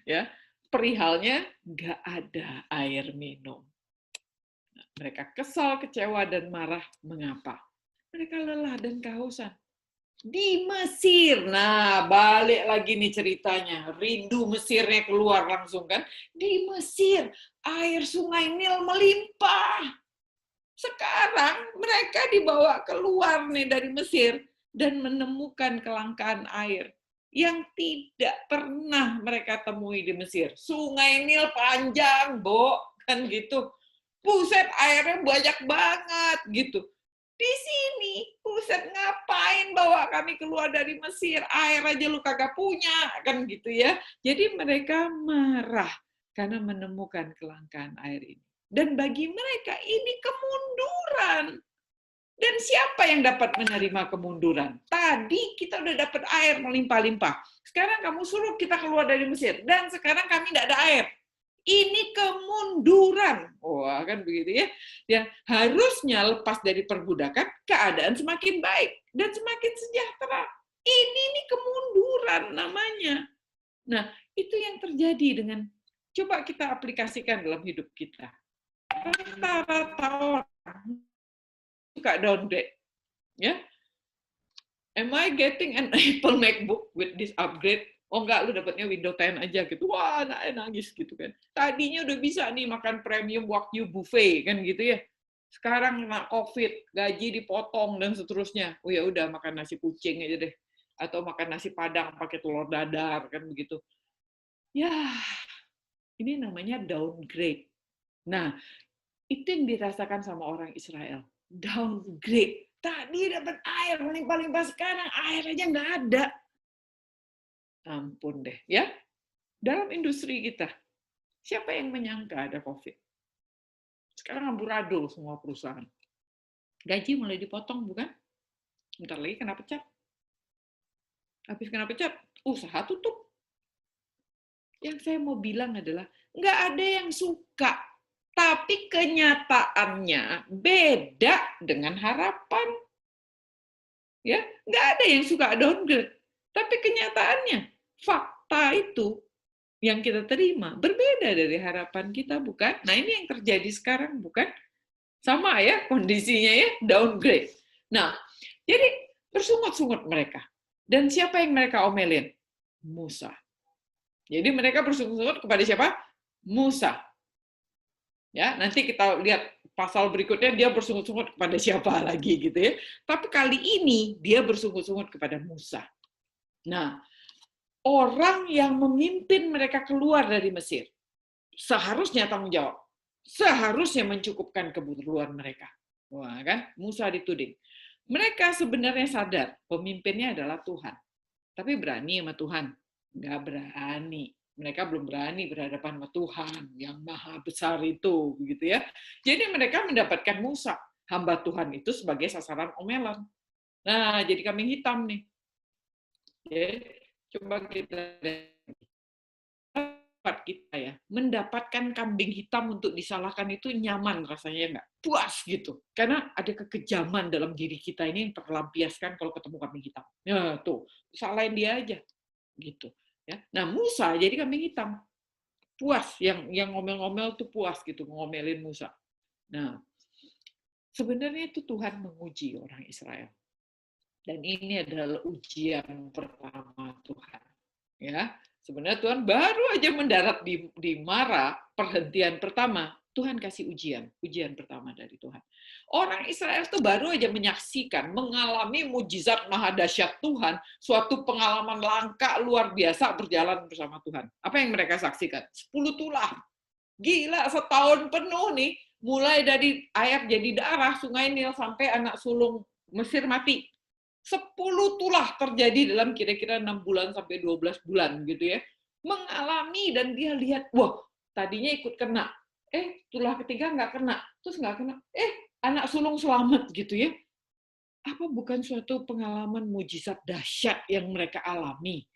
Speaker 1: Ya, perihalnya nggak ada air minum. Mereka kesal, kecewa, dan marah. Mengapa? Mereka lelah dan kehausan. Di Mesir, nah balik lagi nih ceritanya, rindu Mesirnya keluar langsung kan. Di Mesir, air sungai Nil melimpah. Sekarang mereka dibawa keluar nih dari Mesir dan menemukan kelangkaan air yang tidak pernah mereka temui di Mesir. Sungai Nil panjang, Bo, kan gitu. Buset, airnya banyak banget gitu. Di sini, buset, ngapain bawa kami keluar dari Mesir? Air aja lu kagak punya, kan gitu ya. Jadi mereka marah karena menemukan kelangkaan air ini. Dan bagi mereka ini kemunduran. Dan siapa yang dapat menerima kemunduran? Tadi kita udah dapat air melimpah-limpah. Sekarang kamu suruh kita keluar dari Mesir. Dan sekarang kami tidak ada air. Ini kemunduran. Wah, kan begitu ya. Dan harusnya lepas dari perbudakan, keadaan semakin baik dan semakin sejahtera. Ini kemunduran namanya. Nah, itu yang terjadi dengan, coba kita aplikasikan dalam hidup kita. Rata-rata orang suka downgrade. Ya, am I getting an Apple MacBook with this upgrade? Oh enggak, lu dapatnya Windows 10 aja gitu. Wah, anaknya nangis gitu kan. Tadinya udah bisa nih makan premium Wagyu buffet kan gitu ya. Sekarang kena COVID, gaji dipotong dan seterusnya. Oh ya udah makan nasi kucing aja deh. Atau makan nasi padang pakai telur dadar kan begitu. Ya, ini namanya downgrade. Nah, itu yang dirasakan sama orang Israel. Downgrade. Tadi dapat air melimpah-limpah, sekarang air aja nggak ada. Ampun deh, ya. Dalam industri kita, siapa yang menyangka ada COVID? Sekarang amburadul semua perusahaan. Gaji mulai dipotong, bukan? Bentar lagi kena pecat. Habis kena pecat, usaha tutup. Yang saya mau bilang adalah, nggak ada yang suka, tapi kenyataannya beda dengan harapan. Ya, nggak ada yang suka downgrade, tapi kenyataannya, fakta itu yang kita terima berbeda dari harapan kita, bukan? Nah, ini yang terjadi sekarang, bukan? Sama ya kondisinya ya, downgrade. Nah, jadi bersungut-sungut mereka. Dan siapa yang mereka omelin? Musa. Jadi mereka bersungut-sungut kepada siapa? Musa. Ya, nanti kita lihat pasal berikutnya dia bersungut-sungut kepada siapa lagi gitu ya. Tapi kali ini dia bersungut-sungut kepada Musa. Nah, orang yang memimpin mereka keluar dari Mesir seharusnya tanggung jawab. Seharusnya mencukupkan kebutuhan mereka. Wah, kan? Musa dituding. Mereka sebenarnya sadar pemimpinnya adalah Tuhan. Tapi berani sama Tuhan? Nggak berani. Mereka belum berani berhadapan sama Tuhan yang maha besar itu, begitu ya. Jadi mereka mendapatkan Musa, hamba Tuhan itu sebagai sasaran omelan. Nah, jadi kambing hitam nih. Jadi, coba kita lihat kita ya, mendapatkan kambing hitam untuk disalahkan itu nyaman rasanya, nggak? Puas gitu. Karena ada kekejaman dalam diri kita ini yang terlampiaskan kalau ketemu kambing hitam. Ya, tuh, salahin dia aja. Gitu. Ya. Nah, Musa jadi kambing hitam. Puas, yang ngomel-ngomel tuh puas gitu, ngomelin Musa. Nah, sebenarnya itu Tuhan menguji orang Israel. Dan ini adalah ujian pertama Tuhan. Ya, sebenarnya Tuhan baru aja mendarat di Mara, perhentian pertama, Tuhan kasih ujian pertama dari Tuhan. Orang Israel itu baru aja menyaksikan, mengalami mujizat maha dahsyat Tuhan, suatu pengalaman langka luar biasa berjalan bersama Tuhan. Apa yang mereka saksikan? 10 tulah. Gila, setahun penuh nih, mulai dari air jadi darah, sungai Nil sampai anak sulung Mesir mati. 10 tulah terjadi dalam kira-kira 6 bulan sampai 12 bulan gitu ya. Mengalami dan dia lihat, wah, tadinya ikut kena. Tulah ketiga nggak kena, terus nggak kena. Anak sulung selamat gitu ya. Apa bukan suatu pengalaman mujizat dahsyat yang mereka alami?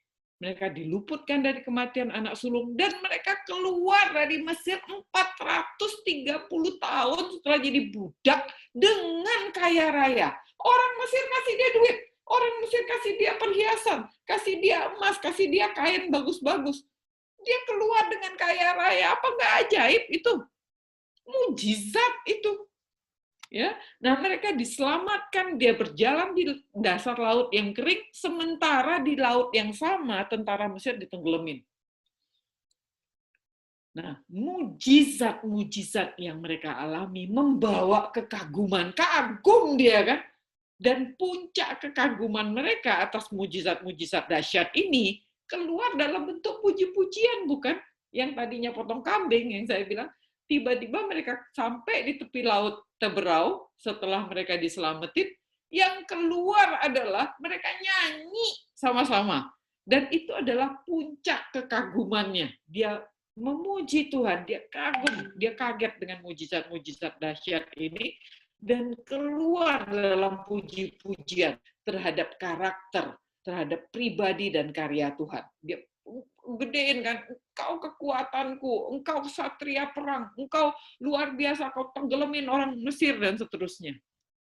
Speaker 1: Mereka diluputkan dari kematian anak sulung dan mereka keluar dari Mesir 430 tahun setelah jadi budak dengan kaya raya. Orang Mesir kasih dia duit, orang Mesir kasih dia perhiasan, kasih dia emas, kasih dia kain bagus-bagus. Dia keluar dengan kaya raya. Apa nggak ajaib itu? Mujizat itu. Ya, nah mereka diselamatkan, dia berjalan di dasar laut yang kering, sementara di laut yang sama tentara Mesir ditenggelamin. Nah, mujizat-mujizat yang mereka alami membawa kekaguman, kagum dia kan, dan puncak kekaguman mereka atas mujizat-mujizat dahsyat ini keluar dalam bentuk puji-pujian, bukan? Yang tadinya potong kambing yang saya bilang, tiba-tiba mereka sampai di tepi laut Teberau setelah mereka diselamatin, yang keluar adalah mereka nyanyi sama-sama. Dan itu adalah puncak kekagumannya. Dia memuji Tuhan, dia kagum, dia kaget dengan mujizat-mujizat dahsyat ini, dan keluar dalam puji-pujian terhadap karakter, terhadap pribadi dan karya Tuhan. Dia gedein kan, engkau kekuatanku, engkau satria perang, engkau luar biasa, kau tenggelamin orang Mesir dan seterusnya.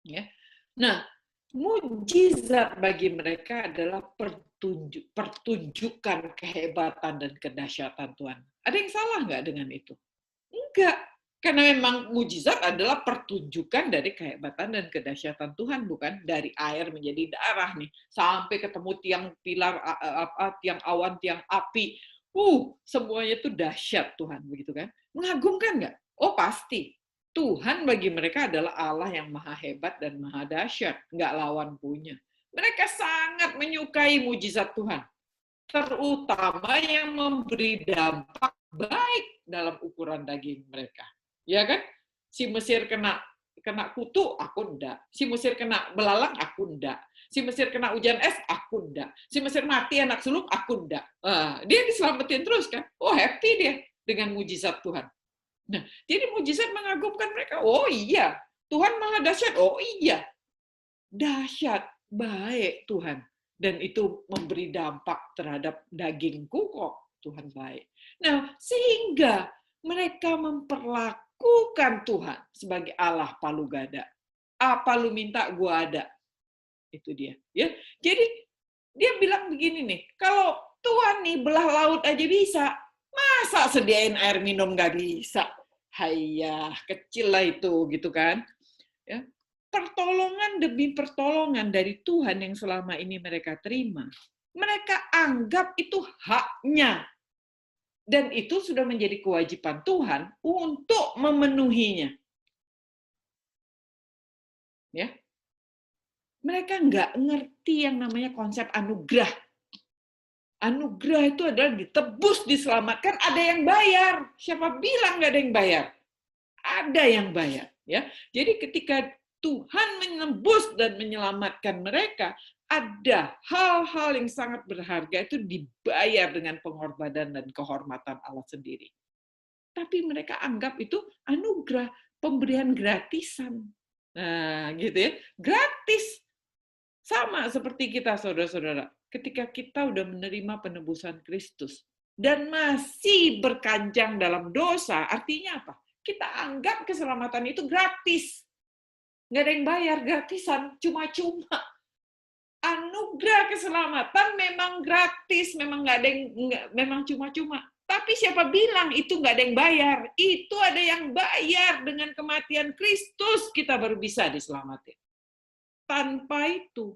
Speaker 1: Ya. Nah, mujizat bagi mereka adalah pertunjukan kehebatan dan kedahsyatan Tuhan. Ada yang salah nggak dengan itu? Enggak. Karena memang mujizat adalah pertunjukan dari kehebatan dan kedahsyatan Tuhan, bukan dari air menjadi darah nih, sampai ketemu tiang pilar, tiang awan, tiang api. Semuanya itu dahsyat Tuhan, begitu kan? Mengagumkan nggak? Oh pasti. Tuhan bagi mereka adalah Allah yang maha hebat dan maha dahsyat, nggak lawan punya. Mereka sangat menyukai mujizat Tuhan, terutama yang memberi dampak baik dalam ukuran daging mereka. Ya kan? Si Mesir kena kutu, aku enggak. Si Mesir kena belalang, aku enggak. Si Mesir kena hujan es, aku enggak. Si Mesir mati anak sulung, aku enggak. Dia diselamatin terus kan? Oh, happy dia dengan mujizat Tuhan. Nah, jadi mujizat mengagumkan mereka. Oh iya, Tuhan maha dahsyat. Oh iya, dahsyat, baik Tuhan. dan itu memberi dampak terhadap dagingku kok. Tuhan baik. Nah, sehingga mereka memperlakukan Tuhan sebagai Allah palu gada. Apa lu minta gua ada. Itu dia. Ya. Jadi dia bilang begini nih, kalau Tuhan nih belah laut aja bisa, masa sediain air minum nggak bisa? Hayah, kecil lah itu, gitu kan? Ya. Pertolongan demi pertolongan dari Tuhan yang selama ini mereka terima, mereka anggap itu haknya. Dan itu sudah menjadi kewajiban Tuhan untuk memenuhinya. Ya. Mereka nggak ngerti yang namanya konsep anugerah. Anugerah itu adalah ditebus, diselamatkan, ada yang bayar. Siapa bilang nggak ada yang bayar? Ada yang bayar. Ya. Jadi ketika Tuhan menebus dan menyelamatkan mereka, ada hal-hal yang sangat berharga itu dibayar dengan pengorbanan dan kehormatan Allah sendiri. Tapi mereka anggap itu anugerah, pemberian gratisan. Nah, gitu ya. Gratis. Sama seperti kita, saudara-saudara. Ketika kita udah menerima penebusan Kristus dan masih berkanjang dalam dosa, artinya apa? Kita anggap keselamatan itu gratis. Nggak ada yang bayar, gratisan, cuma-cuma. Anugerah keselamatan memang gratis, memang nggak ada yang, memang cuma-cuma. Tapi siapa bilang itu nggak ada yang bayar? Itu ada yang bayar. Dengan kematian Kristus kita baru bisa diselamatkan. Tanpa itu,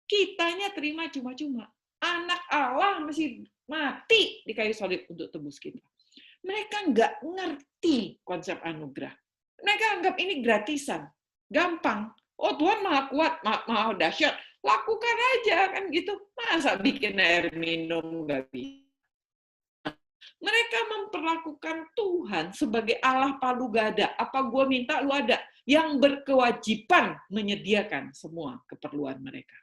Speaker 1: kitanya terima cuma-cuma. Anak Allah masih mati di kayu salib untuk tebus kita. Mereka nggak ngerti konsep anugerah. Mereka anggap ini gratisan, gampang. Oh Tuhan maha kuat, maha dahsyat, lakukan aja kan gitu. Masa bikin air minum nggak bisa? Mereka memperlakukan Tuhan sebagai Allah palu gada. Apa gue minta lu ada, yang berkewajiban menyediakan semua keperluan mereka.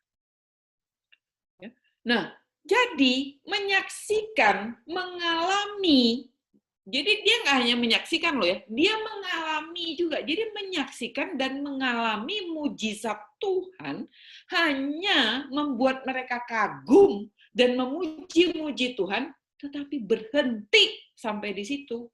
Speaker 1: Nah, jadi menyaksikan, mengalami. Jadi dia nggak hanya menyaksikan loh ya, dia mengalami juga. Jadi menyaksikan dan mengalami mujizat Tuhan hanya membuat mereka kagum dan memuji-muji Tuhan, tetapi berhenti sampai di situ.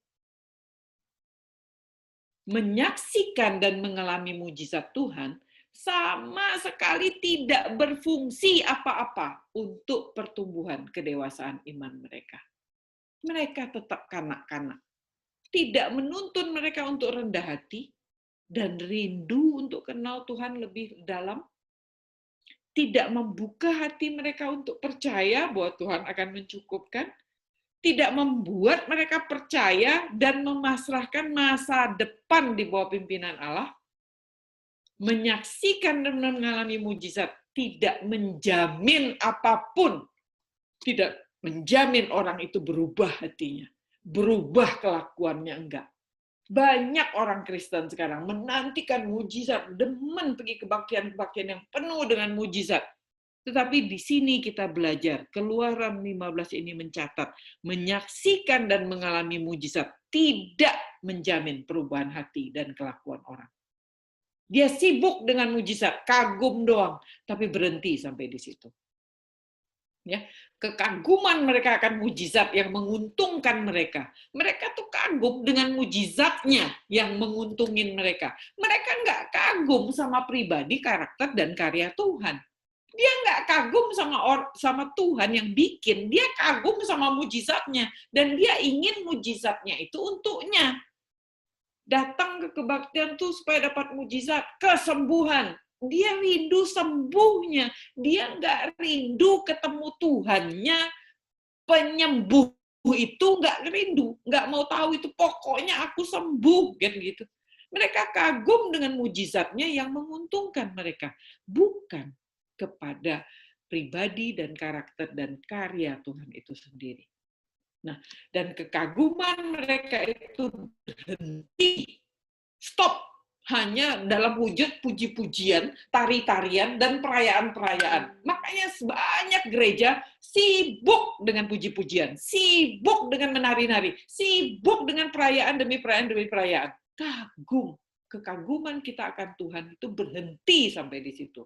Speaker 1: Menyaksikan dan mengalami mujizat Tuhan sama sekali tidak berfungsi apa-apa untuk pertumbuhan kedewasaan iman mereka. Mereka tetap kanak-kanak. Tidak menuntun mereka untuk rendah hati dan rindu untuk kenal Tuhan lebih dalam. Tidak membuka hati mereka untuk percaya bahwa Tuhan akan mencukupkan. Tidak membuat mereka percaya dan memasrahkan masa depan di bawah pimpinan Allah. Menyaksikan dan mengalami mujizat tidak menjamin apapun. Tidak menjamin orang itu berubah hatinya. Berubah kelakuannya, enggak. Banyak orang Kristen sekarang menantikan mujizat, demen pergi kebaktian-kebaktian yang penuh dengan mujizat. Tetapi di sini kita belajar, Keluaran 15 ini mencatat, menyaksikan dan mengalami mujizat tidak menjamin perubahan hati dan kelakuan orang. Dia sibuk dengan mujizat, kagum doang, tapi berhenti sampai di situ. Ya, kekaguman mereka akan mujizat yang menguntungkan mereka. Mereka tuh kagum dengan mujizatnya yang menguntungin mereka. Mereka nggak kagum sama pribadi, karakter, dan karya Tuhan. Dia nggak kagum sama Tuhan yang bikin, dia kagum sama mujizatnya. Dan dia ingin mujizatnya itu untuknya. Datang ke kebaktian tuh supaya dapat mujizat, kesembuhan. Dia rindu sembuhnya. Dia nggak rindu ketemu Tuhannya, penyembuh itu nggak rindu. Nggak mau tahu itu, pokoknya aku sembuh. Gitu. Mereka kagum dengan mujizatnya yang menguntungkan mereka. Bukan kepada pribadi dan karakter dan karya Tuhan itu sendiri. Nah, dan kekaguman mereka itu berhenti, stop, hanya dalam wujud puji-pujian, tari-tarian, dan perayaan-perayaan. Makanya banyak gereja sibuk dengan puji-pujian, sibuk dengan menari-nari, sibuk dengan perayaan demi perayaan demi perayaan. Kagum, kekaguman kita akan Tuhan itu berhenti sampai di situ.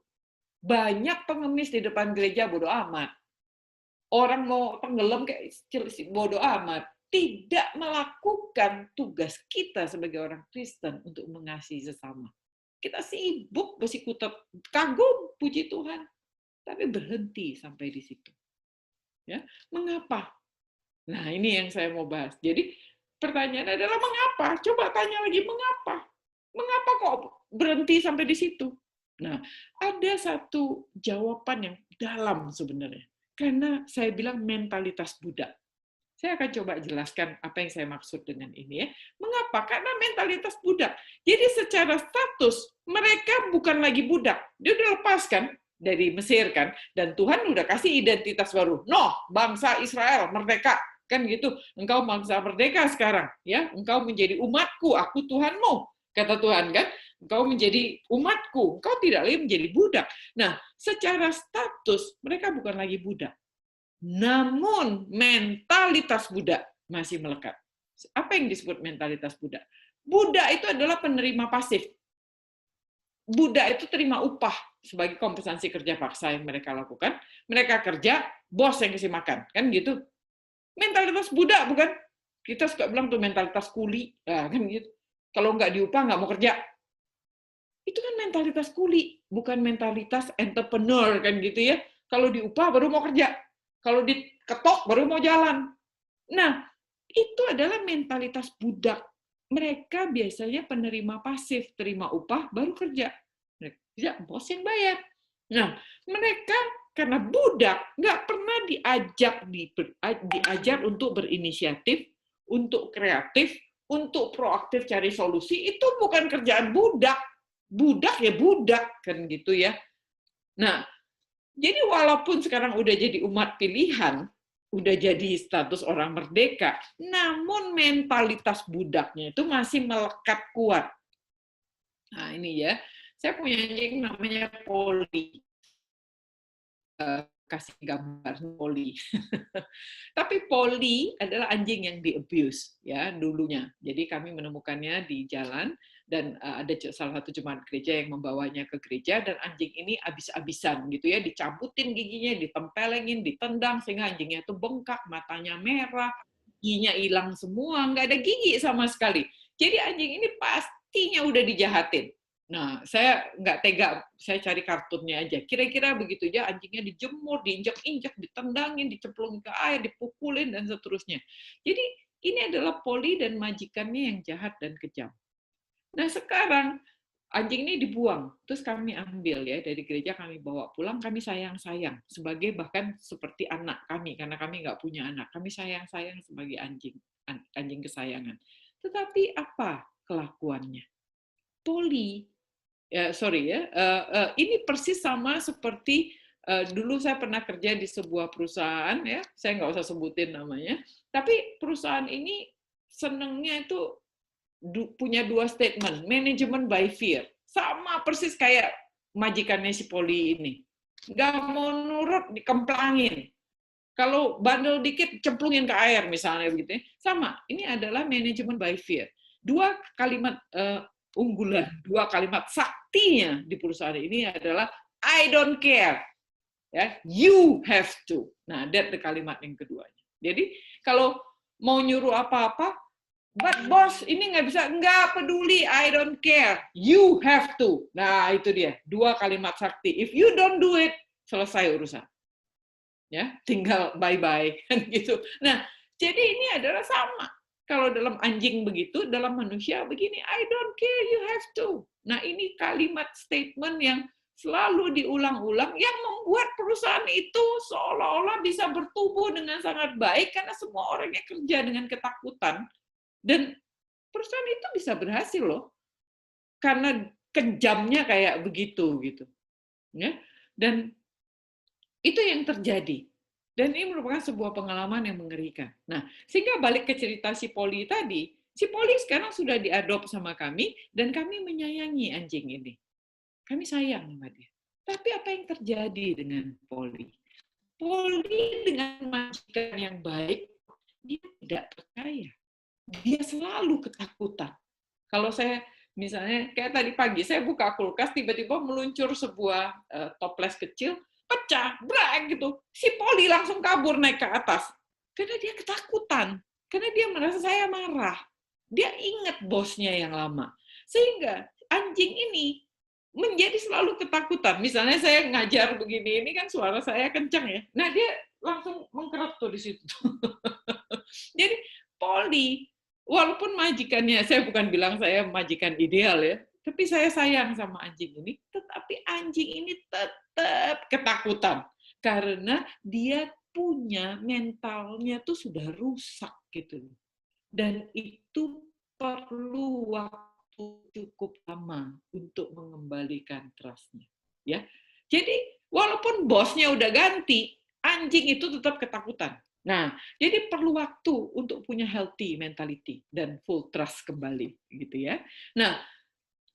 Speaker 1: Banyak pengemis di depan gereja bodoh amat. Orang mau tenggelam kayak bodoh amat. Tidak melakukan tugas kita sebagai orang Kristen untuk mengasihi sesama. Kita sibuk bersikuap, kagum, puji Tuhan, tapi berhenti sampai di situ. Ya, mengapa? Nah, ini yang saya mau bahas. Jadi, pertanyaan adalah mengapa? Coba tanya lagi, mengapa? Mengapa kok berhenti sampai di situ? Nah, ada satu jawaban yang dalam sebenarnya. Karena saya bilang mentalitas budak. Saya akan coba jelaskan apa yang saya maksud dengan ini ya. Mengapa? Karena mentalitas budak. Jadi secara status, mereka bukan lagi budak. Dia udah lepas kan dari Mesir kan, dan Tuhan udah kasih identitas baru. Noh, bangsa Israel merdeka kan gitu. Engkau bangsa merdeka sekarang, ya. Engkau menjadi umatku, aku Tuhanmu, kata Tuhan kan. Engkau menjadi umatku, engkau tidak lagi menjadi budak. Nah, secara status mereka bukan lagi budak. Namun mentalitas budak masih melekat. Apa yang disebut mentalitas budak? Budak itu adalah penerima pasif. Budak itu terima upah sebagai kompensasi kerja paksa yang mereka lakukan. Mereka kerja, bos yang kasih makan, kan gitu. Mentalitas budak bukan? Kita suka bilang tuh mentalitas kuli, kan gitu. Kalau nggak diupah nggak mau kerja. Itu kan mentalitas kuli, bukan mentalitas entrepreneur kan gitu ya. Kalau diupah baru mau kerja. Kalau diketok baru mau jalan. Nah, itu adalah mentalitas budak. Mereka biasanya penerima pasif, terima upah baru kerja. Kerja, bos yang bayar. Nah, mereka karena budak nggak pernah diajar untuk berinisiatif, untuk kreatif, untuk proaktif cari solusi. Itu bukan kerjaan budak. Budak ya budak kan gitu ya. Nah, jadi walaupun sekarang udah jadi umat pilihan, udah jadi status orang merdeka, namun mentalitas budaknya itu masih melekat kuat. Nah ini ya, saya punya anjing namanya Polly. Kasih gambar Polly. Tapi Polly adalah anjing yang di-abuse ya dulunya. Jadi kami menemukannya di jalan dan ada salah satu jemaat gereja yang membawanya ke gereja dan anjing ini abis-abisan gitu ya, dicabutin giginya, ditempelengin, ditendang sehingga anjingnya itu bengkak, matanya merah, giginya hilang semua, nggak ada gigi sama sekali. Jadi anjing ini pastinya udah dijahatin. Nah, saya nggak tega, saya cari kartunnya aja. Kira-kira begitu ya, anjingnya dijemur, diinjak-injak, ditendangin, dicemplungin ke air, dipukulin, dan seterusnya. Jadi, ini adalah Polly dan majikannya yang jahat dan kejam. Nah, sekarang anjing ini dibuang, terus kami ambil ya dari gereja, kami bawa pulang, kami sayang-sayang, sebagai bahkan seperti anak kami, karena kami nggak punya anak. Kami sayang-sayang sebagai anjing kesayangan. Tetapi apa kelakuannya? Polly, ini persis sama seperti dulu saya pernah kerja di sebuah perusahaan ya, saya nggak usah sebutin namanya, tapi perusahaan ini senengnya itu punya dua statement, manajemen by fear, sama persis kayak majikannya si Poli ini, nggak mau nurut dikemplangin, kalau bandel dikit cemplungin ke air misalnya begitu, sama. Ini adalah manajemen by fear. Dua kalimat unggulan, dua kalimat saktinya di perusahaan ini adalah I don't care, ya, you have to. Nah, that the kalimat yang keduanya. Jadi kalau mau nyuruh apa-apa, but boss ini nggak bisa, nggak peduli, I don't care, you have to. Nah itu dia, dua kalimat sakti. If you don't do it, selesai urusan. Ya, tinggal bye-bye kan gitu. Nah, jadi ini adalah sama. Kalau dalam anjing begitu, dalam manusia begini, I don't care, you have to. Nah, ini kalimat statement yang selalu diulang-ulang yang membuat perusahaan itu seolah-olah bisa bertumbuh dengan sangat baik karena semua orangnya kerja dengan ketakutan. Dan perusahaan itu bisa berhasil loh. Karena kejamnya kayak begitu gitu. Ya. Dan itu yang terjadi. Dan ini merupakan sebuah pengalaman yang mengerikan. Nah, sehingga balik ke cerita si Polly tadi, si Polly sekarang sudah diadop sama kami, dan kami menyayangi anjing ini. Kami sayang sama dia. Tapi apa yang terjadi dengan Polly? Polly dengan majikan yang baik, dia tidak percaya. Dia selalu ketakutan. Kalau saya Misalnya kayak tadi pagi saya buka kulkas, tiba-tiba meluncur sebuah toples kecil, pecah, brak gitu. Si Poli langsung kabur naik ke atas. Karena dia ketakutan. Karena dia merasa saya marah. Dia ingat bosnya yang lama. Sehingga anjing ini menjadi selalu ketakutan. Misalnya saya ngajar begini, ini kan suara saya kencang ya. Nah, dia langsung mengkerut tuh di situ. Jadi Poli, walaupun majikannya, saya bukan bilang saya majikan ideal ya, tapi saya sayang sama anjing ini, tetapi anjing ini tetap ketakutan. Karena dia punya mentalnya tuh sudah rusak gitu. Dan itu perlu waktu cukup lama untuk mengembalikan trust-nya. Ya. Jadi walaupun bosnya udah ganti, anjing itu tetap ketakutan. Nah, jadi perlu waktu untuk punya healthy mentality dan full trust kembali, gitu ya. Nah,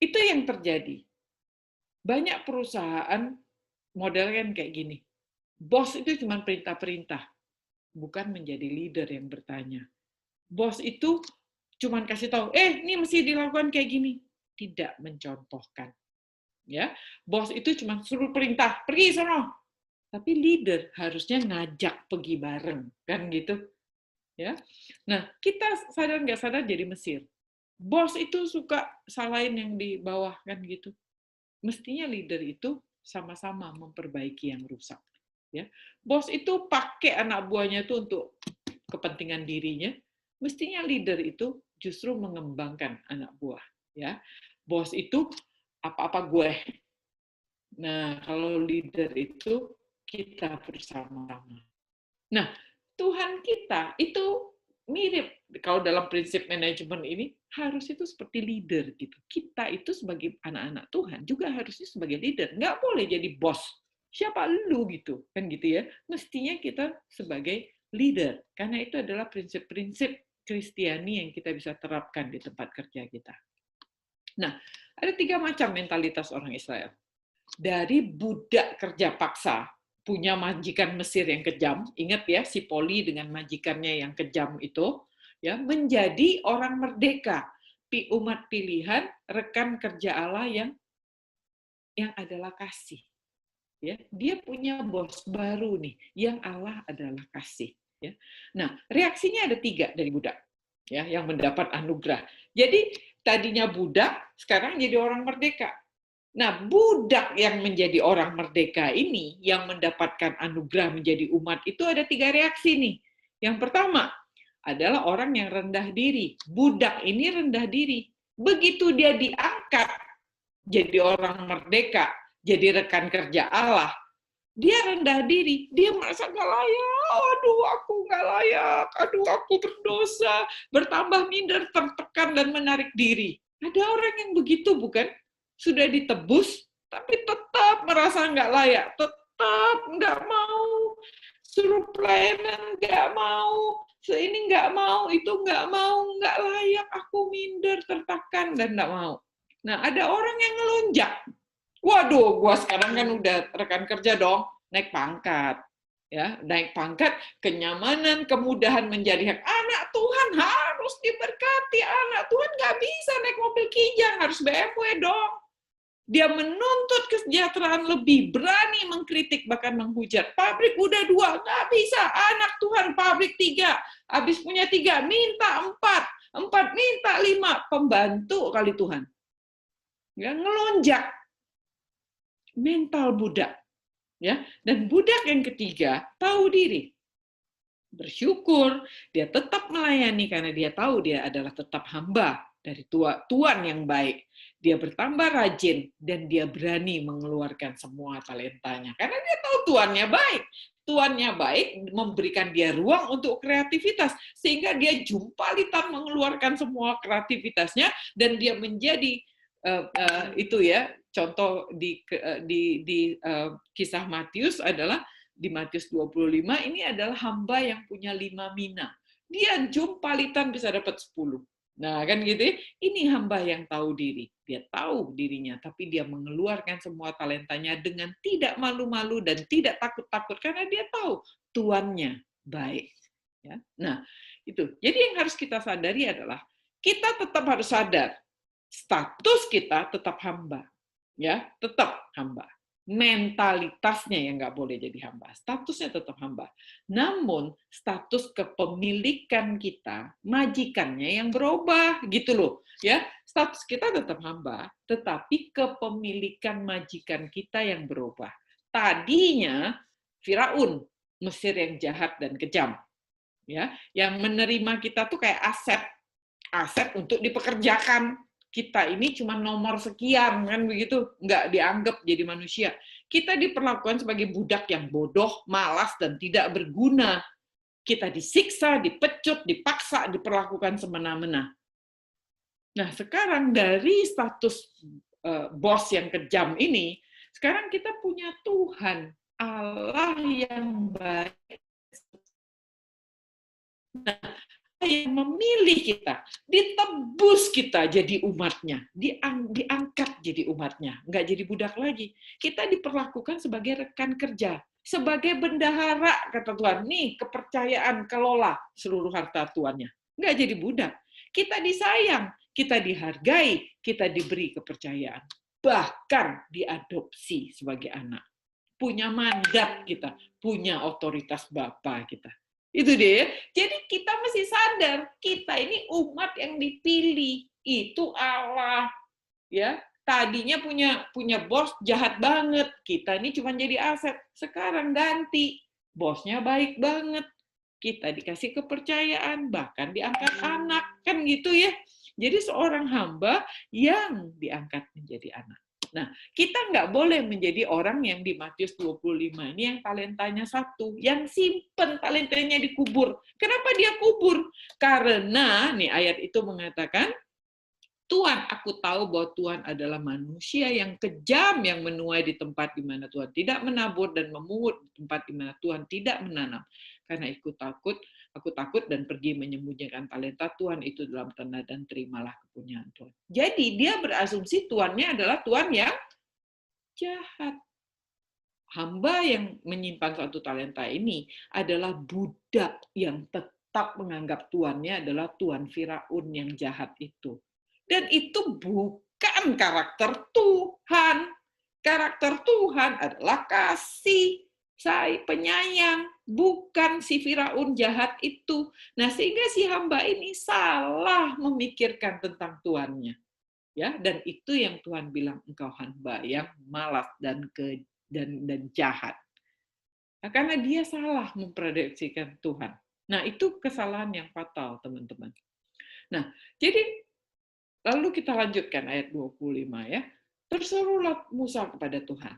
Speaker 1: itu yang terjadi. Banyak perusahaan modelnya kan kayak gini. Bos itu cuma perintah-perintah, bukan menjadi leader yang bertanya. Bos itu cuma kasih tahu, ini mesti dilakukan kayak gini, tidak mencontohkan. Ya, bos itu cuma suruh perintah, pergi sono. Tapi leader harusnya ngajak pergi bareng, kan gitu. Ya. Nah, kita sadar nggak sadar jadi Mesir. Bos itu suka salahin yang di bawah, kan gitu. Mestinya leader itu sama-sama memperbaiki yang rusak. Ya. Bos itu pakai anak buahnya itu untuk kepentingan dirinya, mestinya leader itu justru mengembangkan anak buah. Ya. Bos itu apa-apa gue. Nah, kalau leader itu kita bersama-sama. Nah, Tuhan kita itu mirip kalau dalam prinsip manajemen ini harus itu seperti leader gitu. Kita itu sebagai anak-anak Tuhan juga harusnya sebagai leader. Nggak boleh jadi bos. Siapa lu gitu kan gitu ya. Mestinya kita sebagai leader karena itu adalah prinsip-prinsip Kristiani yang kita bisa terapkan di tempat kerja kita. Nah, ada 3 macam mentalitas orang Israel. Dari budak kerja paksa, punya majikan Mesir yang kejam, ingat ya si Poli dengan majikannya yang kejam itu, ya menjadi orang merdeka, umat pilihan, rekan kerja Allah yang adalah kasih. Ya, dia punya bos baru nih, yang Allah adalah kasih. Ya. Nah, reaksinya ada 3 dari budak, ya, yang mendapat anugerah. Jadi tadinya budak, sekarang jadi orang merdeka. Nah, budak yang menjadi orang merdeka ini, yang mendapatkan anugerah menjadi umat, itu ada 3 reaksi nih. Yang pertama adalah orang yang rendah diri. Budak ini rendah diri. Begitu dia diangkat jadi orang merdeka, jadi rekan kerja Allah, dia rendah diri. Dia merasa gak layak. Aduh, aku gak layak. Aduh, aku berdosa. Bertambah minder, tertekan, dan menarik diri. Ada orang yang begitu, bukan? Sudah ditebus, tapi tetap merasa nggak layak, tetap nggak mau, suruh pelayanan nggak mau, ini nggak mau, itu nggak mau, nggak layak, aku minder, tertekan, dan nggak mau. Nah, ada orang yang ngelunjak. Waduh, gua sekarang kan udah rekan kerja dong, naik pangkat. Ya, naik pangkat, kenyamanan, kemudahan menjadi hak anak Tuhan harus diberkati. Anak Tuhan nggak bisa naik mobil kijang, harus BMW dong. Dia menuntut kesejahteraan lebih, berani mengkritik, bahkan menghujat. Pabrik udah 2, nggak bisa. Anak Tuhan pabrik 3, habis punya 3, minta 4, 4 minta 5, pembantu kali Tuhan. Ya, ngelonjak. Mental budak. Ya, dan budak yang ketiga, tahu diri. Bersyukur, dia tetap melayani karena dia tahu dia adalah tetap hamba dari Tuhan yang baik. Dia bertambah rajin dan dia berani mengeluarkan semua talentanya karena dia tahu Tuhannya baik. Tuhannya baik memberikan dia ruang untuk kreativitas sehingga dia jumpalitan mengeluarkan semua kreativitasnya dan dia menjadi itu ya contoh di kisah Matius adalah di Matius 25 ini adalah hamba yang punya 5 mina. Dia jumpalitan bisa dapat 10. Nah, kan gitu. Ini hamba yang tahu diri. Dia tahu dirinya, tapi dia mengeluarkan semua talentanya dengan tidak malu-malu dan tidak takut-takut karena dia tahu tuannya baik. Ya. Nah, itu. Jadi yang harus kita sadari adalah kita tetap harus sadar Status kita tetap hamba, ya, tetap hamba. Mentalitasnya yang nggak boleh jadi hamba, statusnya tetap hamba. Namun status kepemilikan kita, majikannya yang berubah, gitu loh, ya. Status kita tetap hamba, tetapi kepemilikan majikan kita yang berubah. Tadinya Firaun, Mesir yang jahat dan kejam, ya, yang menerima kita tuh kayak aset untuk dipekerjakan. Kita ini cuma nomor sekian, kan begitu, nggak dianggap jadi manusia. Kita diperlakukan sebagai budak yang bodoh, malas, dan tidak berguna. Kita disiksa, dipecut, dipaksa, diperlakukan semena-mena. Nah, sekarang dari status bos yang kejam ini, sekarang kita punya Tuhan, Allah yang baik. Nah, yang memilih kita, ditebus kita jadi umatnya, diangkat jadi umatnya, nggak jadi budak lagi. Kita diperlakukan sebagai rekan kerja, sebagai bendahara, kata Tuhan. Nih, kepercayaan kelola seluruh harta tuannya. Nggak jadi budak. Kita disayang, kita dihargai, kita diberi kepercayaan. Bahkan diadopsi sebagai anak. Punya mandat kita, punya otoritas Bapa kita. Itu dia. Jadi kita mesti sadar, kita ini umat yang dipilih. Itu Allah. Ya, tadinya punya bos jahat banget. Kita ini cuma jadi aset. Sekarang ganti. Bosnya baik banget. Kita dikasih kepercayaan, bahkan diangkat anak. Kan gitu ya. Jadi seorang hamba yang diangkat menjadi anak. Nah, kita nggak boleh menjadi orang yang di Matius 25 ini yang talentanya satu, yang simpen talentanya dikubur. Kenapa dia kubur? Karena, nih ayat itu mengatakan, Tuhan, aku tahu bahwa Tuhan adalah manusia yang kejam, yang menuai di tempat di mana Tuhan tidak menabur dan memungut di tempat di mana Tuhan tidak menanam. Karena aku takut dan pergi menyembunyikan talenta Tuhan itu dalam tanah dan terimalah kepunyaan Tuhan. Jadi dia berasumsi Tuannya adalah Tuhan yang jahat. Hamba yang menyimpan suatu talenta ini adalah budak yang tetap menganggap tuannya adalah tuan Firaun yang jahat itu. Dan itu bukan karakter Tuhan. Karakter Tuhan adalah kasih, penyayang, bukan si Firaun jahat itu. Nah, sehingga si hamba ini salah memikirkan tentang tuannya. Ya, dan itu yang Tuhan bilang, engkau hamba yang malas dan jahat. Nah, karena dia salah memprediksikan Tuhan. Nah, itu kesalahan yang fatal, teman-teman. Nah, jadi lalu kita lanjutkan ayat 25 ya. Berserulah Musa kepada Tuhan.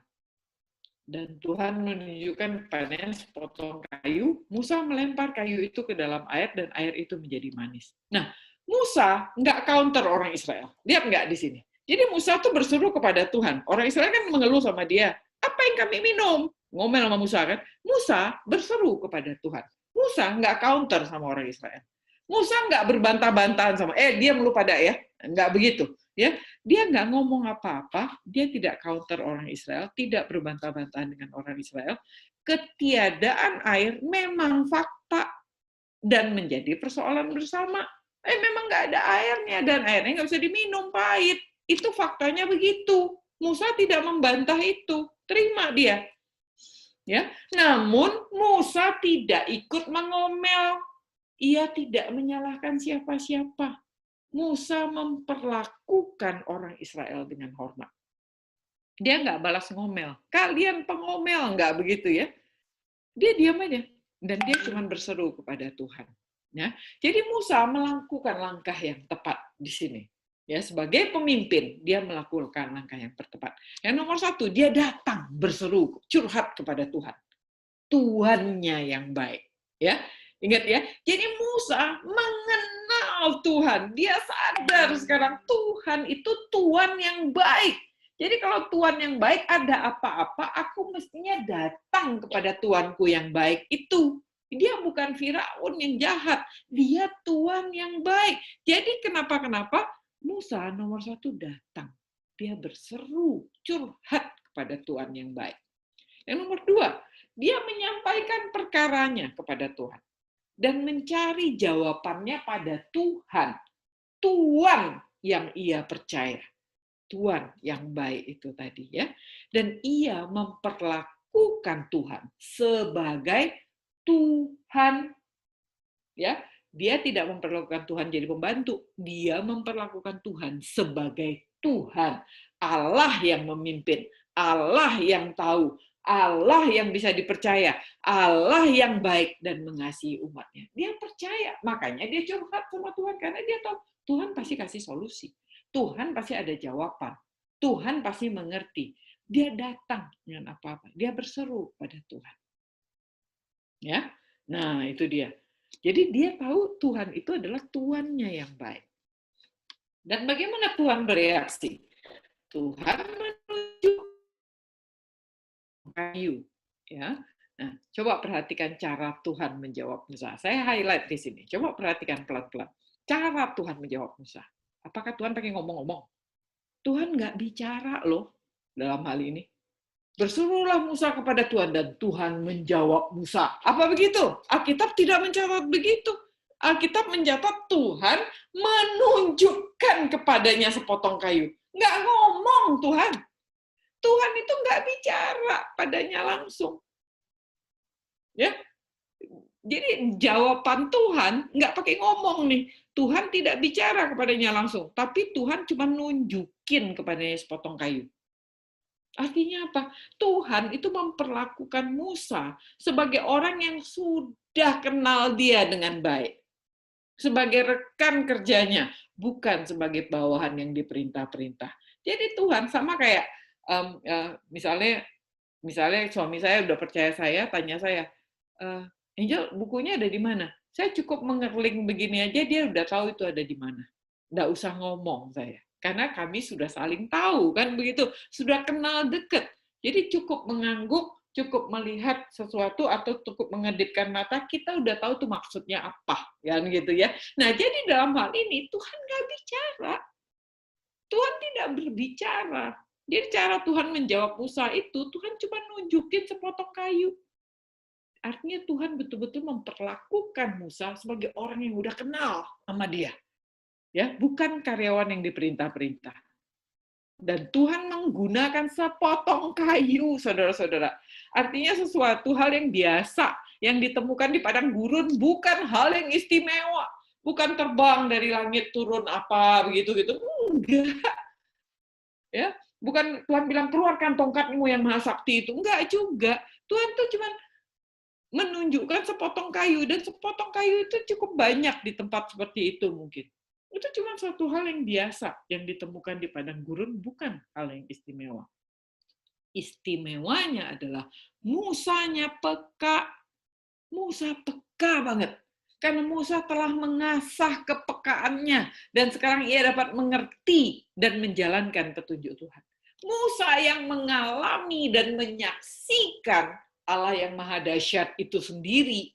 Speaker 1: Dan Tuhan menunjukkan kepadanya sepotong kayu. Musa melempar kayu itu ke dalam air dan air itu menjadi manis. Nah, Musa nggak counter orang Israel. Lihat nggak di sini? Jadi Musa tuh berseru kepada Tuhan. Orang Israel kan mengeluh sama dia. Apa yang kami minum? Ngomel sama Musa kan? Musa berseru kepada Tuhan. Musa nggak counter sama orang Israel. Musa nggak berbantah-bantahan sama, diam lu pada ya. Nggak begitu. Ya, dia nggak ngomong apa-apa, dia tidak counter orang Israel, tidak berbantah-bantahan dengan orang Israel. Ketiadaan air memang fakta dan menjadi persoalan bersama. Memang nggak ada airnya dan airnya nggak bisa diminum, pahit. Itu faktanya begitu. Musa tidak membantah itu, terima dia. Ya, namun Musa tidak ikut mengomel. Ia tidak menyalahkan siapa-siapa. Musa memperlakukan orang Israel dengan hormat. Dia nggak balas ngomel. Kalian pengomel, nggak begitu ya. Dia diam aja. Dan dia cuma berseru kepada Tuhan. Ya, jadi Musa melakukan langkah yang tepat di sini. Ya, sebagai pemimpin, dia melakukan langkah yang tepat. Yang nomor satu, dia datang berseru, curhat kepada Tuhan. Tuhannya yang baik. Ya, ingat ya. Jadi Musa mengenal Tuhan. Dia sadar sekarang Tuhan itu Tuhan yang baik. Jadi kalau Tuhan yang baik ada apa-apa, aku mestinya datang kepada Tuanku yang baik itu. Dia bukan Firaun yang jahat. Dia Tuhan yang baik. Jadi kenapa-kenapa Musa nomor satu datang. Dia berseru, curhat kepada Tuhan yang baik. Yang nomor dua, dia menyampaikan perkaranya kepada Tuhan. Dan mencari jawabannya pada Tuhan. Tuhan yang ia percaya. Tuhan yang baik itu tadi ya. Dan ia memperlakukan Tuhan sebagai Tuhan ya. Dia tidak memperlakukan Tuhan jadi pembantu, dia memperlakukan Tuhan sebagai Tuhan, Allah yang memimpin, Allah yang tahu, Allah yang bisa dipercaya, Allah yang baik dan mengasihi umatnya. Dia percaya, makanya dia curhat sama Tuhan karena dia tahu Tuhan pasti kasih solusi. Tuhan pasti ada jawaban. Tuhan pasti mengerti. Dia datang dengan apa-apa. Dia berseru pada Tuhan. Ya, nah itu dia. Jadi dia tahu Tuhan itu adalah Tuannya yang baik. Dan bagaimana Tuhan bereaksi? Tuhan menunjuk kayu, ya. Nah, coba perhatikan cara Tuhan menjawab Musa. Saya highlight di sini. Coba perhatikan pelan-pelan. Cara Tuhan menjawab Musa. Apakah Tuhan pakai ngomong-ngomong? Tuhan nggak bicara loh dalam hal ini. Berserulah Musa kepada Tuhan dan Tuhan menjawab Musa. Apa begitu? Alkitab tidak mencatat begitu. Alkitab mencatat Tuhan menunjukkan kepadanya sepotong kayu. Nggak ngomong Tuhan. Tuhan itu nggak bicara padanya langsung. Ya, jadi jawaban Tuhan nggak pakai ngomong nih. Tuhan tidak bicara kepadanya langsung, tapi Tuhan cuma nunjukin kepadanya sepotong kayu. Artinya apa? Tuhan itu memperlakukan Musa sebagai orang yang sudah kenal dia dengan baik. Sebagai rekan kerjanya, bukan sebagai bawahan yang diperintah-perintah. Jadi Tuhan sama kayak misalnya suami saya udah percaya saya, tanya saya, Angel bukunya ada di mana? Saya cukup mengerling begini aja, dia udah tahu itu ada di mana. Nggak usah ngomong saya. Karena kami sudah saling tahu, kan begitu. Sudah kenal dekat. Jadi cukup mengangguk, cukup melihat sesuatu, atau cukup mengedipkan mata, kita udah tahu tuh maksudnya apa. Kan gitu ya. Nah, jadi dalam hal ini, Tuhan nggak bicara. Tuhan tidak berbicara. Jadi cara Tuhan menjawab Musa itu, Tuhan cuma nunjukin sepotong kayu. Artinya Tuhan betul-betul memperlakukan Musa sebagai orang yang udah kenal sama dia. Ya, bukan karyawan yang diperintah-perintah. Dan Tuhan menggunakan sepotong kayu, saudara-saudara. Artinya sesuatu hal yang biasa, yang ditemukan di padang gurun, bukan hal yang istimewa. Bukan terbang dari langit turun apa, begitu-gitu. Enggak. Ya, bukan Tuhan bilang, keluarkan tongkatmu yang maha sakti itu. Enggak juga. Tuhan tuh cuma menunjukkan sepotong kayu, dan sepotong kayu itu cukup banyak di tempat seperti itu mungkin. Itu cuma suatu hal yang biasa yang ditemukan di padang gurun, bukan hal yang istimewa. Istimewanya adalah Musanya peka. Musa peka banget. Karena Musa telah mengasah kepekaannya dan sekarang ia dapat mengerti dan menjalankan petunjuk Tuhan. Musa yang mengalami dan menyaksikan Allah yang maha dahsyat itu sendiri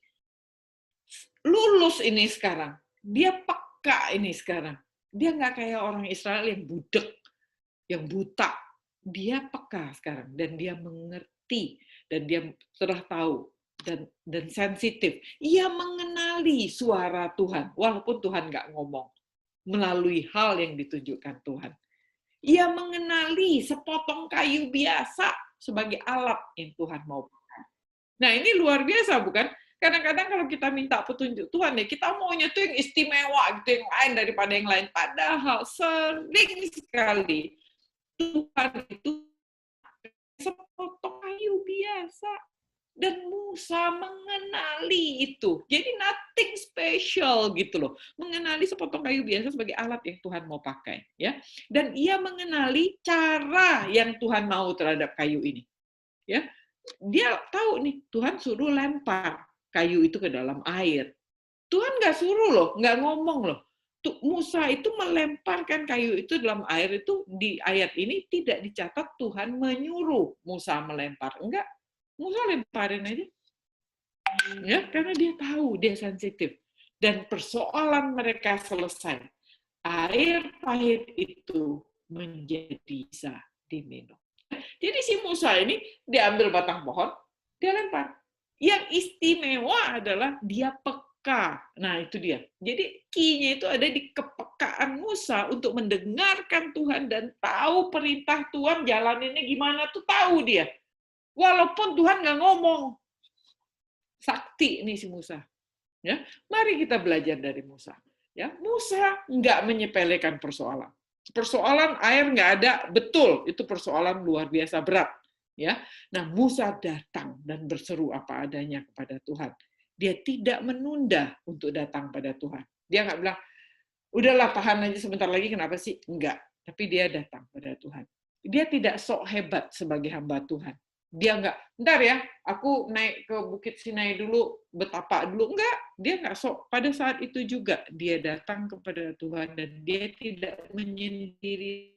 Speaker 1: lulus ini sekarang. Dia peka ini sekarang. Dia nggak kayak orang Israel yang budek, yang buta. Dia peka sekarang dan dia mengerti dan dia sudah tahu dan sensitif. Ia mengenali suara Tuhan walaupun Tuhan nggak ngomong melalui hal yang ditunjukkan Tuhan. Ia mengenali sepotong kayu biasa sebagai alat yang Tuhan mau pakai. Nah, ini luar biasa bukan? Kadang-kadang kalau kita minta petunjuk Tuhan, ya kita maunya tuh yang istimewa, gitu, yang lain daripada yang lain. Padahal sering sekali Tuhan itu sepotong kayu biasa. Dan Musa mengenali itu. Jadi nothing special gitu loh. Mengenali sepotong kayu biasa sebagai alat yang Tuhan mau pakai. Ya. Dan ia mengenali cara yang Tuhan mau terhadap kayu ini. Ya. Dia tahu nih, Tuhan suruh lempar kayu itu ke dalam air. Tuhan nggak suruh loh, nggak ngomong loh. Musa itu melemparkan kayu itu dalam air itu, di ayat ini tidak dicatat Tuhan menyuruh Musa melempar. Enggak, Musa lemparin aja. Ya, karena dia tahu, dia sensitif. Dan persoalan mereka selesai. Air pahit itu menjadi bisa diminum. Jadi si Musa ini diambil batang pohon, dia lempar. Yang istimewa adalah dia peka. Nah, itu dia. Jadi key-nya itu ada di kepekaan kepekaan Musa untuk mendengarkan Tuhan dan tahu perintah Tuhan, jalaninnya gimana tuh tahu dia. Walaupun Tuhan nggak ngomong. Sakti nih si Musa. Ya, mari kita belajar dari Musa. Ya, Musa nggak menyepelekan persoalan. Persoalan air nggak ada, betul, itu persoalan luar biasa berat. Ya, nah Musa datang dan berseru apa adanya kepada Tuhan. Dia tidak menunda untuk datang pada Tuhan. Dia nggak bilang, udahlah tahan aja sebentar lagi, kenapa sih? Enggak. Tapi dia datang pada Tuhan. Dia tidak sok hebat sebagai hamba Tuhan. Dia enggak, bentar ya, aku naik ke Bukit Sinai dulu, betapa dulu. Enggak, dia enggak sok. Pada saat itu juga, dia datang kepada Tuhan dan dia tidak menyendiri.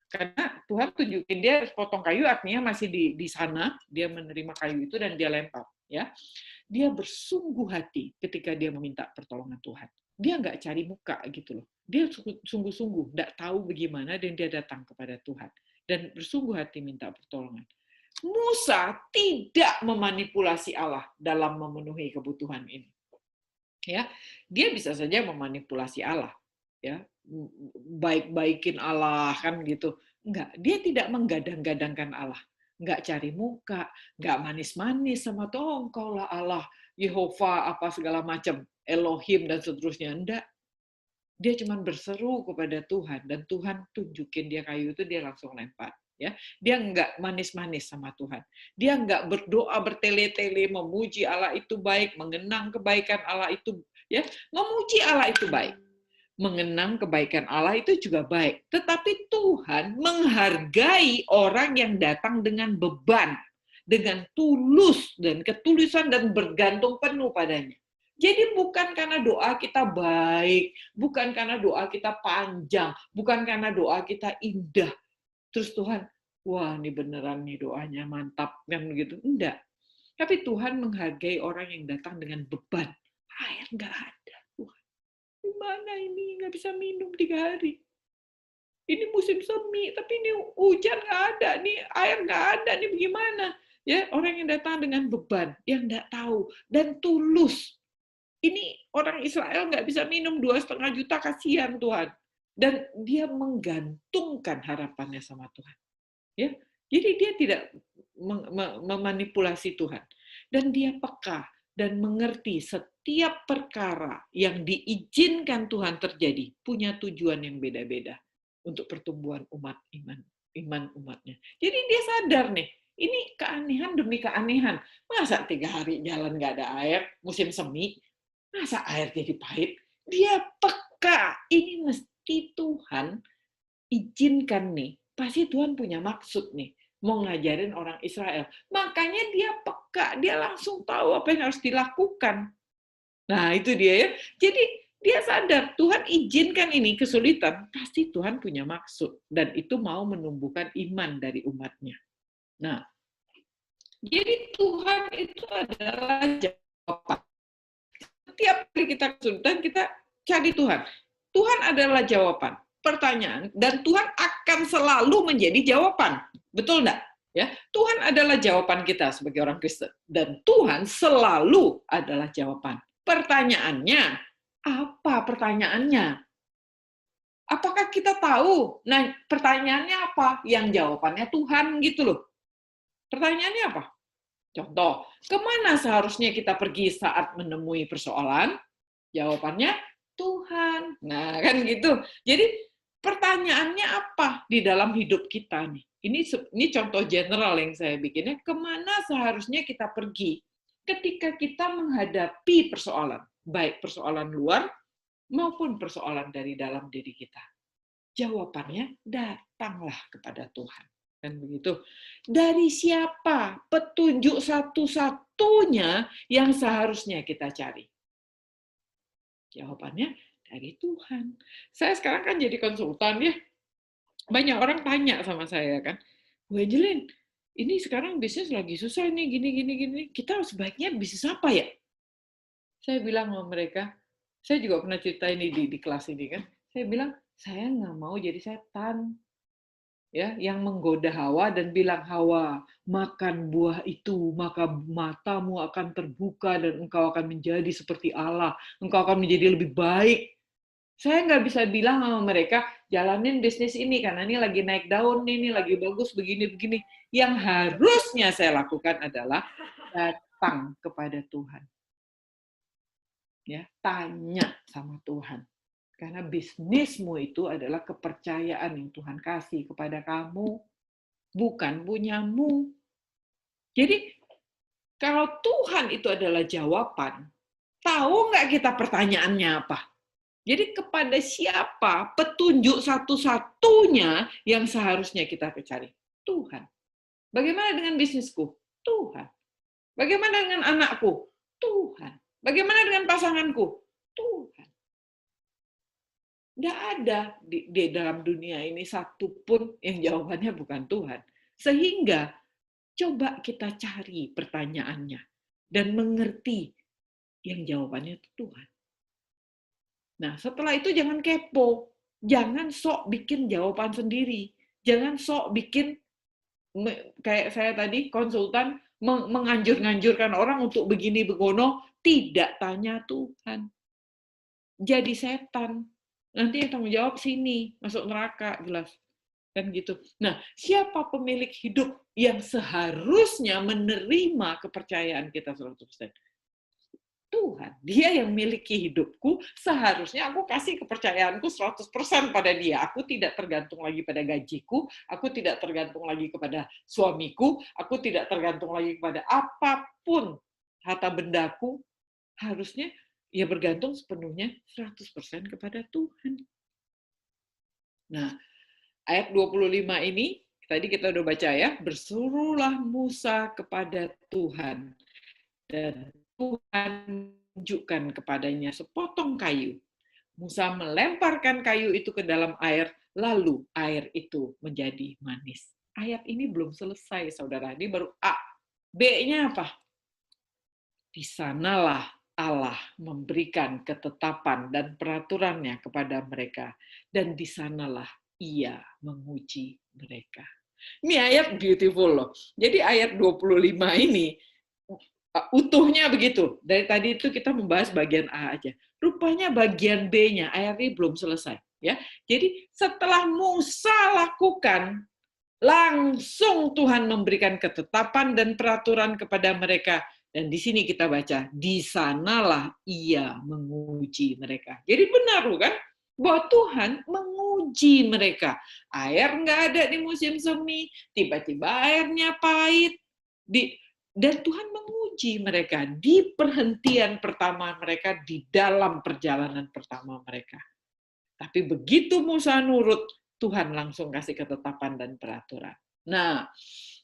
Speaker 1: Karena Tuhan tunjukin dia potong kayu, artinya masih di sana, dia menerima kayu itu dan dia lempar. Ya, dia bersungguh hati ketika dia meminta pertolongan Tuhan. Dia nggak cari muka gitu loh. Dia sungguh-sungguh nggak tahu bagaimana dan dia datang kepada Tuhan dan bersungguh hati minta pertolongan. Musa tidak memanipulasi Allah dalam memenuhi kebutuhan ini. Ya, dia bisa saja memanipulasi Allah, ya, baik-baikin Allah kan gitu. Enggak, dia tidak menggadang-gadangkan Allah. Enggak cari muka, enggak manis-manis sama tuh engkau lah Allah, Yehova apa segala macam, Elohim dan seterusnya. Enggak. Dia cuma berseru kepada Tuhan dan Tuhan tunjukin dia kayu itu, dia langsung lempar. Ya, dia enggak manis-manis sama Tuhan. Dia enggak berdoa bertele-tele memuji Allah itu baik, mengenang kebaikan Allah itu, ya, memuji Allah itu baik. Mengenang kebaikan Allah itu juga baik. Tetapi Tuhan menghargai orang yang datang dengan beban, dengan tulus dan ketulusan dan bergantung penuh padanya. Jadi bukan karena doa kita baik, bukan karena doa kita panjang, bukan karena doa kita indah. Terus Tuhan, wah ini beneran nih doanya mantap kan begitu. Enggak. Tapi Tuhan menghargai orang yang datang dengan beban. Air nggak ada. Tuhan, gimana ini? Nggak bisa minum 3 hari. Ini musim semi, tapi ini hujan nggak ada, nih air nggak ada, nih bagaimana? Ya, orang yang datang dengan beban, yang nggak tahu dan tulus. Ini orang Israel nggak bisa minum 2,5 juta, kasihan Tuhan. Dan dia menggantungkan harapannya sama Tuhan. Ya, jadi dia tidak memanipulasi Tuhan. Dan dia peka dan mengerti setiap perkara yang diizinkan Tuhan terjadi punya tujuan yang beda-beda untuk pertumbuhan iman umatnya. Jadi dia sadar nih, ini keanehan demi keanehan. Masa 3 hari jalan nggak ada air, musim semi, masa air jadi pahit? Dia peka, ini mesti Tuhan izinkan nih. Pasti Tuhan punya maksud nih, mau ngajarin orang Israel. Makanya dia peka, dia langsung tahu apa yang harus dilakukan. Nah, itu dia ya. Jadi dia sadar, Tuhan izinkan ini kesulitan, pasti Tuhan punya maksud. Dan itu mau menumbuhkan iman dari umatnya. Nah, jadi Tuhan itu adalah jawaban. Setiap kali kita kesulitan, kita cari Tuhan. Tuhan adalah jawaban. Pertanyaan, dan Tuhan akan selalu menjadi jawaban. Betul enggak? Ya, Tuhan adalah jawaban kita sebagai orang Kristen. Dan Tuhan selalu adalah jawaban. Pertanyaannya, apa pertanyaannya? Apakah kita tahu? Nah, pertanyaannya apa? Yang jawabannya Tuhan gitu loh. Pertanyaannya apa? Contoh, kemana seharusnya kita pergi saat menemui persoalan? Jawabannya Tuhan. Nah, kan gitu. Jadi pertanyaannya apa di dalam hidup kita nih? Ini contoh general yang saya bikinnya. Kemana seharusnya kita pergi ketika kita menghadapi persoalan, baik persoalan luar maupun persoalan dari dalam diri kita? Jawabannya datanglah kepada Tuhan. Kan begitu. Dari siapa petunjuk satu-satunya yang seharusnya kita cari? Jawabannya dari Tuhan. Saya sekarang kan jadi konsultan ya. Banyak orang tanya sama saya kan, Bu Angelin, ini sekarang bisnis lagi susah nih, gini. Kita sebaiknya bisnis apa ya? Saya bilang sama mereka, saya juga pernah cerita ini di kelas ini kan. Saya bilang, saya nggak mau jadi setan. Ya, yang menggoda Hawa dan bilang, Hawa, makan buah itu, maka matamu akan terbuka dan engkau akan menjadi seperti Allah. Engkau akan menjadi lebih baik. Saya nggak bisa bilang sama mereka, jalanin bisnis ini, karena ini lagi naik daun, ini lagi bagus, begini-begini. Yang harusnya saya lakukan adalah datang kepada Tuhan. Ya, tanya sama Tuhan. Karena bisnismu itu adalah kepercayaan yang Tuhan kasih kepada kamu, bukan punyamu. Jadi, kalau Tuhan itu adalah jawaban, tahu nggak kita pertanyaannya apa? Jadi kepada siapa petunjuk satu-satunya yang seharusnya kita cari? Tuhan. Bagaimana dengan bisnisku? Tuhan. Bagaimana dengan anakku? Tuhan. Bagaimana dengan pasanganku? Tuhan. Nggak ada di dalam dunia ini satupun yang jawabannya bukan Tuhan. Sehingga coba kita cari pertanyaannya dan mengerti yang jawabannya itu Tuhan. Nah, setelah itu jangan kepo. Jangan sok bikin jawaban sendiri. Jangan sok bikin, kayak saya tadi, konsultan, menganjur-nganjurkan orang untuk begini begono, tidak tanya Tuhan. Jadi setan. Nanti yang tanggung jawab sini, masuk neraka, jelas. Kan gitu. Nah, siapa pemilik hidup yang seharusnya menerima kepercayaan kita 100%? Tuhan. Dia yang miliki hidupku, seharusnya aku kasih kepercayaanku 100% pada dia. Aku tidak tergantung lagi pada gajiku, aku tidak tergantung lagi kepada suamiku, aku tidak tergantung lagi kepada apapun harta bendaku. Harusnya ya bergantung sepenuhnya 100% kepada Tuhan. Nah, ayat 25 ini, tadi kita udah baca ya, bersuruhlah Musa kepada Tuhan. Dan Tuhan tunjukkan kepadanya sepotong kayu. Musa melemparkan kayu itu ke dalam air, lalu air itu menjadi manis. Ayat ini belum selesai, saudara. Ini baru A. B-nya apa? Di sanalah Allah memberikan ketetapan dan peraturannya kepada mereka. Dan di sanalah Ia menguji mereka. Ini ayat beautiful loh. Jadi ayat 25 ini utuhnya begitu. Dari tadi itu kita membahas bagian A aja. Rupanya bagian B-nya ayat ini belum selesai, ya. Jadi setelah Musa lakukan, langsung Tuhan memberikan ketetapan dan peraturan kepada mereka. Dan di sini kita baca, di sanalah Ia menguji mereka. Jadi benar kan? Bahwa Tuhan menguji mereka. Air nggak ada di musim semi, tiba-tiba airnya pahit. Dan Tuhan menguji mereka di perhentian pertama mereka, di dalam perjalanan pertama mereka. Tapi begitu Musa nurut, Tuhan langsung kasih ketetapan dan peraturan. Nah,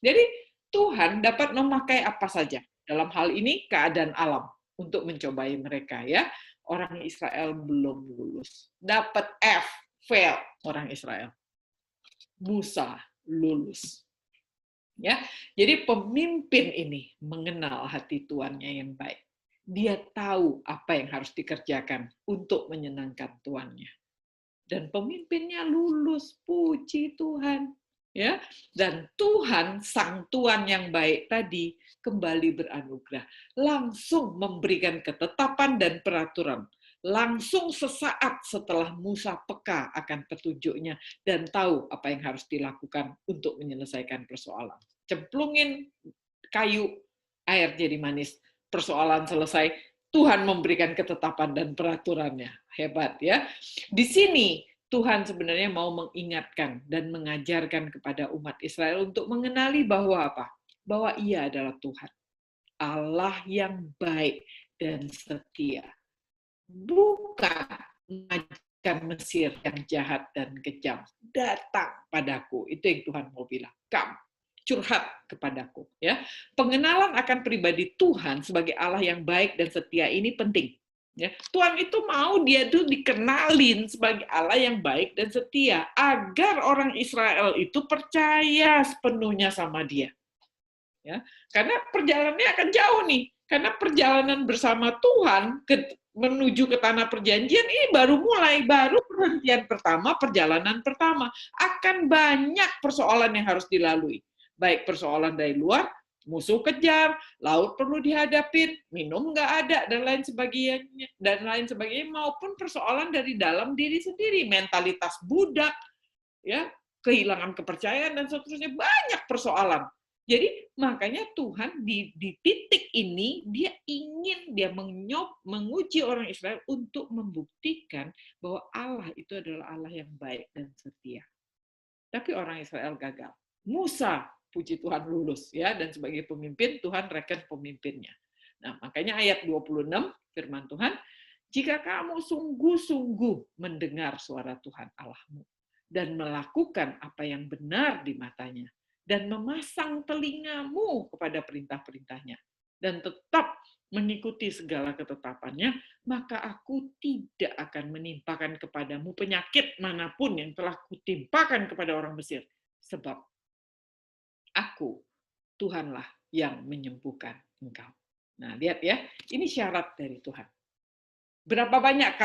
Speaker 1: jadi Tuhan dapat memakai apa saja. Dalam hal ini keadaan alam untuk mencobai mereka, ya. Orang Israel belum lulus. Dapat F, fail orang Israel. Musa lulus. Ya, jadi pemimpin ini mengenal hati tuannya yang baik. Dia tahu apa yang harus dikerjakan untuk menyenangkan tuannya. Dan pemimpinnya lulus, puji Tuhan. Ya, dan Tuhan sang tuan yang baik tadi kembali beranugerah, langsung memberikan ketetapan dan peraturan, langsung sesaat setelah Musa peka akan petunjuknya dan tahu apa yang harus dilakukan untuk menyelesaikan persoalan. Cemplungin kayu, air jadi manis, persoalan selesai, Tuhan memberikan ketetapan dan peraturannya. Hebat ya. Di sini Tuhan sebenarnya mau mengingatkan dan mengajarkan kepada umat Israel untuk mengenali bahwa apa? Bahwa Ia adalah Tuhan. Allah yang baik dan setia. Bukan majikan Mesir yang jahat dan kejam. Datang padaku. Itu yang Tuhan mau bilang. Come, curhat kepadaku. Ya, pengenalan akan pribadi Tuhan sebagai Allah yang baik dan setia ini penting. Ya, Tuhan itu mau dia tuh dikenalin sebagai Allah yang baik dan setia agar orang Israel itu percaya sepenuhnya sama dia. Ya, karena perjalanannya akan jauh nih. Karena perjalanan bersama Tuhan menuju ke tanah perjanjian ini baru mulai, baru perhentian pertama, perjalanan pertama. Akan banyak persoalan yang harus dilalui. Baik persoalan dari luar musuh kejar, laut perlu dihadapin, minum nggak ada, dan lain sebagainya, maupun persoalan dari dalam diri sendiri, mentalitas budak, ya, kehilangan kepercayaan dan seterusnya, banyak persoalan. Jadi makanya Tuhan di titik ini dia menguji orang Israel untuk membuktikan bahwa Allah itu adalah Allah yang baik dan setia. Tapi orang Israel gagal. Musa, puji Tuhan, lulus, ya, dan sebagai pemimpin Tuhan reken pemimpinnya. Nah, makanya ayat 26 firman Tuhan, jika kamu sungguh-sungguh mendengar suara Tuhan Allahmu dan melakukan apa yang benar di matanya dan memasang telingamu kepada perintah-perintahnya dan tetap mengikuti segala ketetapannya, maka aku tidak akan menimpakan kepadamu penyakit manapun yang telah kutimpakan kepada orang Mesir. Sebab aku, Tuhanlah yang menyembuhkan engkau. Nah, lihat ya, ini syarat dari Tuhan. Berapa banyak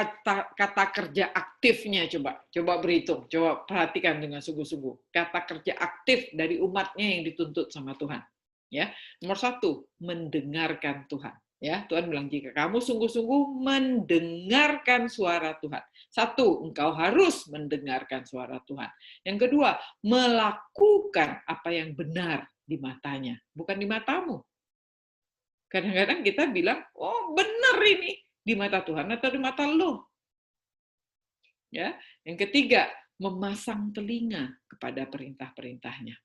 Speaker 1: kata kerja aktifnya, coba berhitung, coba perhatikan dengan sungguh-sungguh. Kata kerja aktif dari umatnya yang dituntut sama Tuhan. Ya, nomor 1, mendengarkan Tuhan. Ya, Tuhan bilang jika kamu sungguh-sungguh mendengarkan suara Tuhan. 1, engkau harus mendengarkan suara Tuhan. Yang kedua, melakukan apa yang benar di matanya, bukan di matamu. Kadang-kadang kita bilang, oh benar ini, di mata Tuhan atau di mata lo. Ya, yang ketiga, memasang telinga kepada perintah-perintahnya.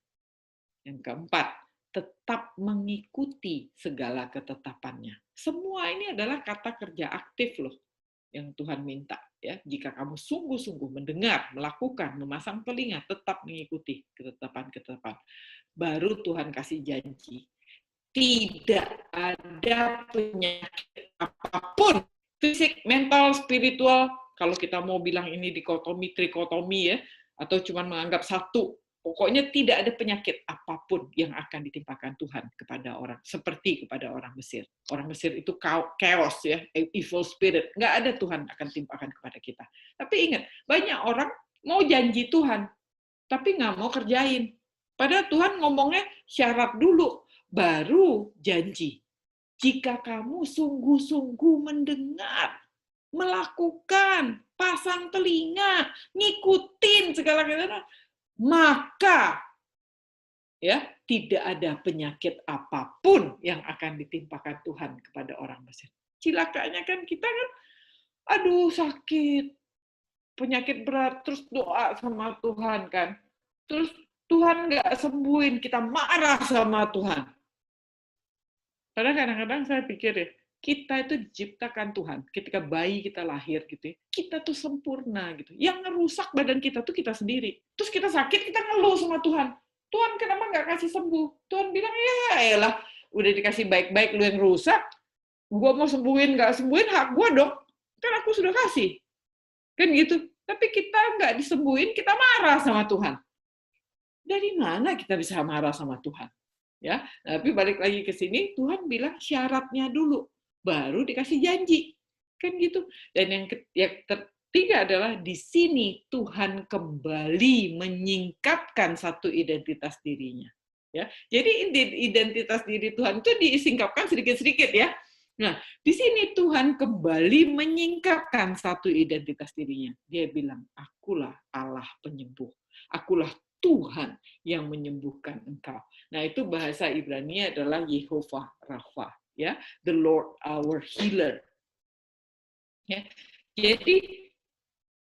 Speaker 1: Yang keempat, tetap mengikuti segala ketetapannya. Semua ini adalah kata kerja aktif loh yang Tuhan minta, ya. Jika kamu sungguh-sungguh mendengar, melakukan, memasang telinga, tetap mengikuti ketetapan-ketetapan. Baru Tuhan kasih janji. Tidak ada penyakit apapun, fisik, mental, spiritual, kalau kita mau bilang ini dikotomi, trikotomi ya, atau cuma menganggap satu, pokoknya tidak ada penyakit apapun yang akan ditimpakan Tuhan kepada orang, seperti kepada orang Mesir. Orang Mesir itu chaos ya, evil spirit, nggak ada Tuhan akan timpakan kepada kita. Tapi ingat, banyak orang mau janji Tuhan, tapi nggak mau kerjain. Padahal Tuhan ngomongnya syarat dulu, baru janji. Jika kamu sungguh-sungguh mendengar, melakukan, pasang telinga, ngikutin segala galanya, maka ya tidak ada penyakit apapun yang akan ditimpakan Tuhan kepada orang Mesir. Cilakanya kan kita kan, aduh sakit, penyakit berat, terus doa sama Tuhan kan, terus Tuhan nggak sembuhin, kita marah sama Tuhan. Padahal kadang-kadang saya pikir ya, kita itu diciptakan Tuhan. Ketika bayi kita lahir gitu ya, kita tuh sempurna gitu. Yang ngerusak badan kita tuh kita sendiri. Terus kita sakit, kita ngeluh sama Tuhan. Tuhan kenapa nggak kasih sembuh? Tuhan bilang, ya elah, udah dikasih baik-baik, lu yang rusak. Gua mau sembuhin, nggak sembuhin, hak gua dong. Kan aku sudah kasih. Kan gitu. Tapi kita nggak disembuhin, kita marah sama Tuhan. Dari mana kita bisa marah sama Tuhan? Ya, tapi balik lagi ke sini, Tuhan bilang syaratnya dulu, baru dikasih janji, kan gitu. Dan yang ketiga adalah di sini Tuhan kembali menyingkapkan satu identitas dirinya. Ya, jadi identitas diri Tuhan itu disingkapkan sedikit-sedikit ya. Nah, di sini Tuhan kembali menyingkapkan satu identitas dirinya. Dia bilang, akulah Allah penyembuh, akulah Tuhan yang menyembuhkan engkau. Nah, itu bahasa Ibrani adalah Yehovah Rafa, ya, the Lord our healer. Ya. Jadi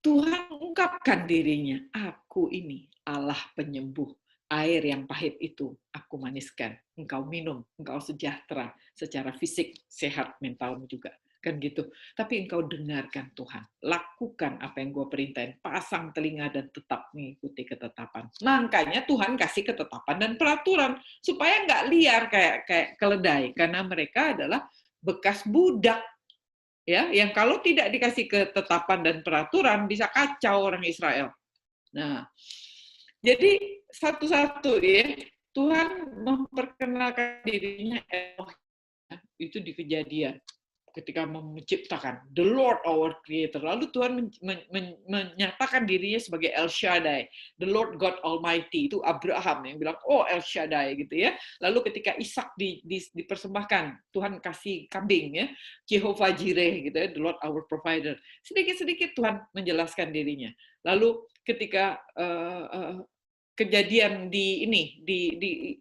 Speaker 1: Tuhan ungkapkan dirinya, aku ini Allah penyembuh. Air yang pahit itu aku maniskan. Engkau minum, engkau sejahtera secara fisik, sehat mentalmu juga. Kan gitu. Tapi engkau dengarkan Tuhan. Lakukan apa yang gue perintahin. Pasang telinga dan tetap mengikuti ketetapan. Makanya Tuhan kasih ketetapan dan peraturan. Supaya nggak liar kayak keledai. Karena mereka adalah bekas budak. Ya, yang kalau tidak dikasih ketetapan dan peraturan bisa kacau orang Israel. Nah, jadi satu-satu ya, Tuhan memperkenalkan dirinya itu di Kejadian. ketika menciptakan, the Lord our Creator. Lalu Tuhan menyatakan dirinya sebagai El Shaddai, the Lord God Almighty. Itu Abraham yang bilang, oh El Shaddai gitu ya. Lalu ketika Ishak dipersembahkan, Tuhan kasih kambing ya, Jehovah Jireh gitu ya, the Lord our Provider. Sedikit-sedikit Tuhan menjelaskan dirinya. Lalu ketika kejadian di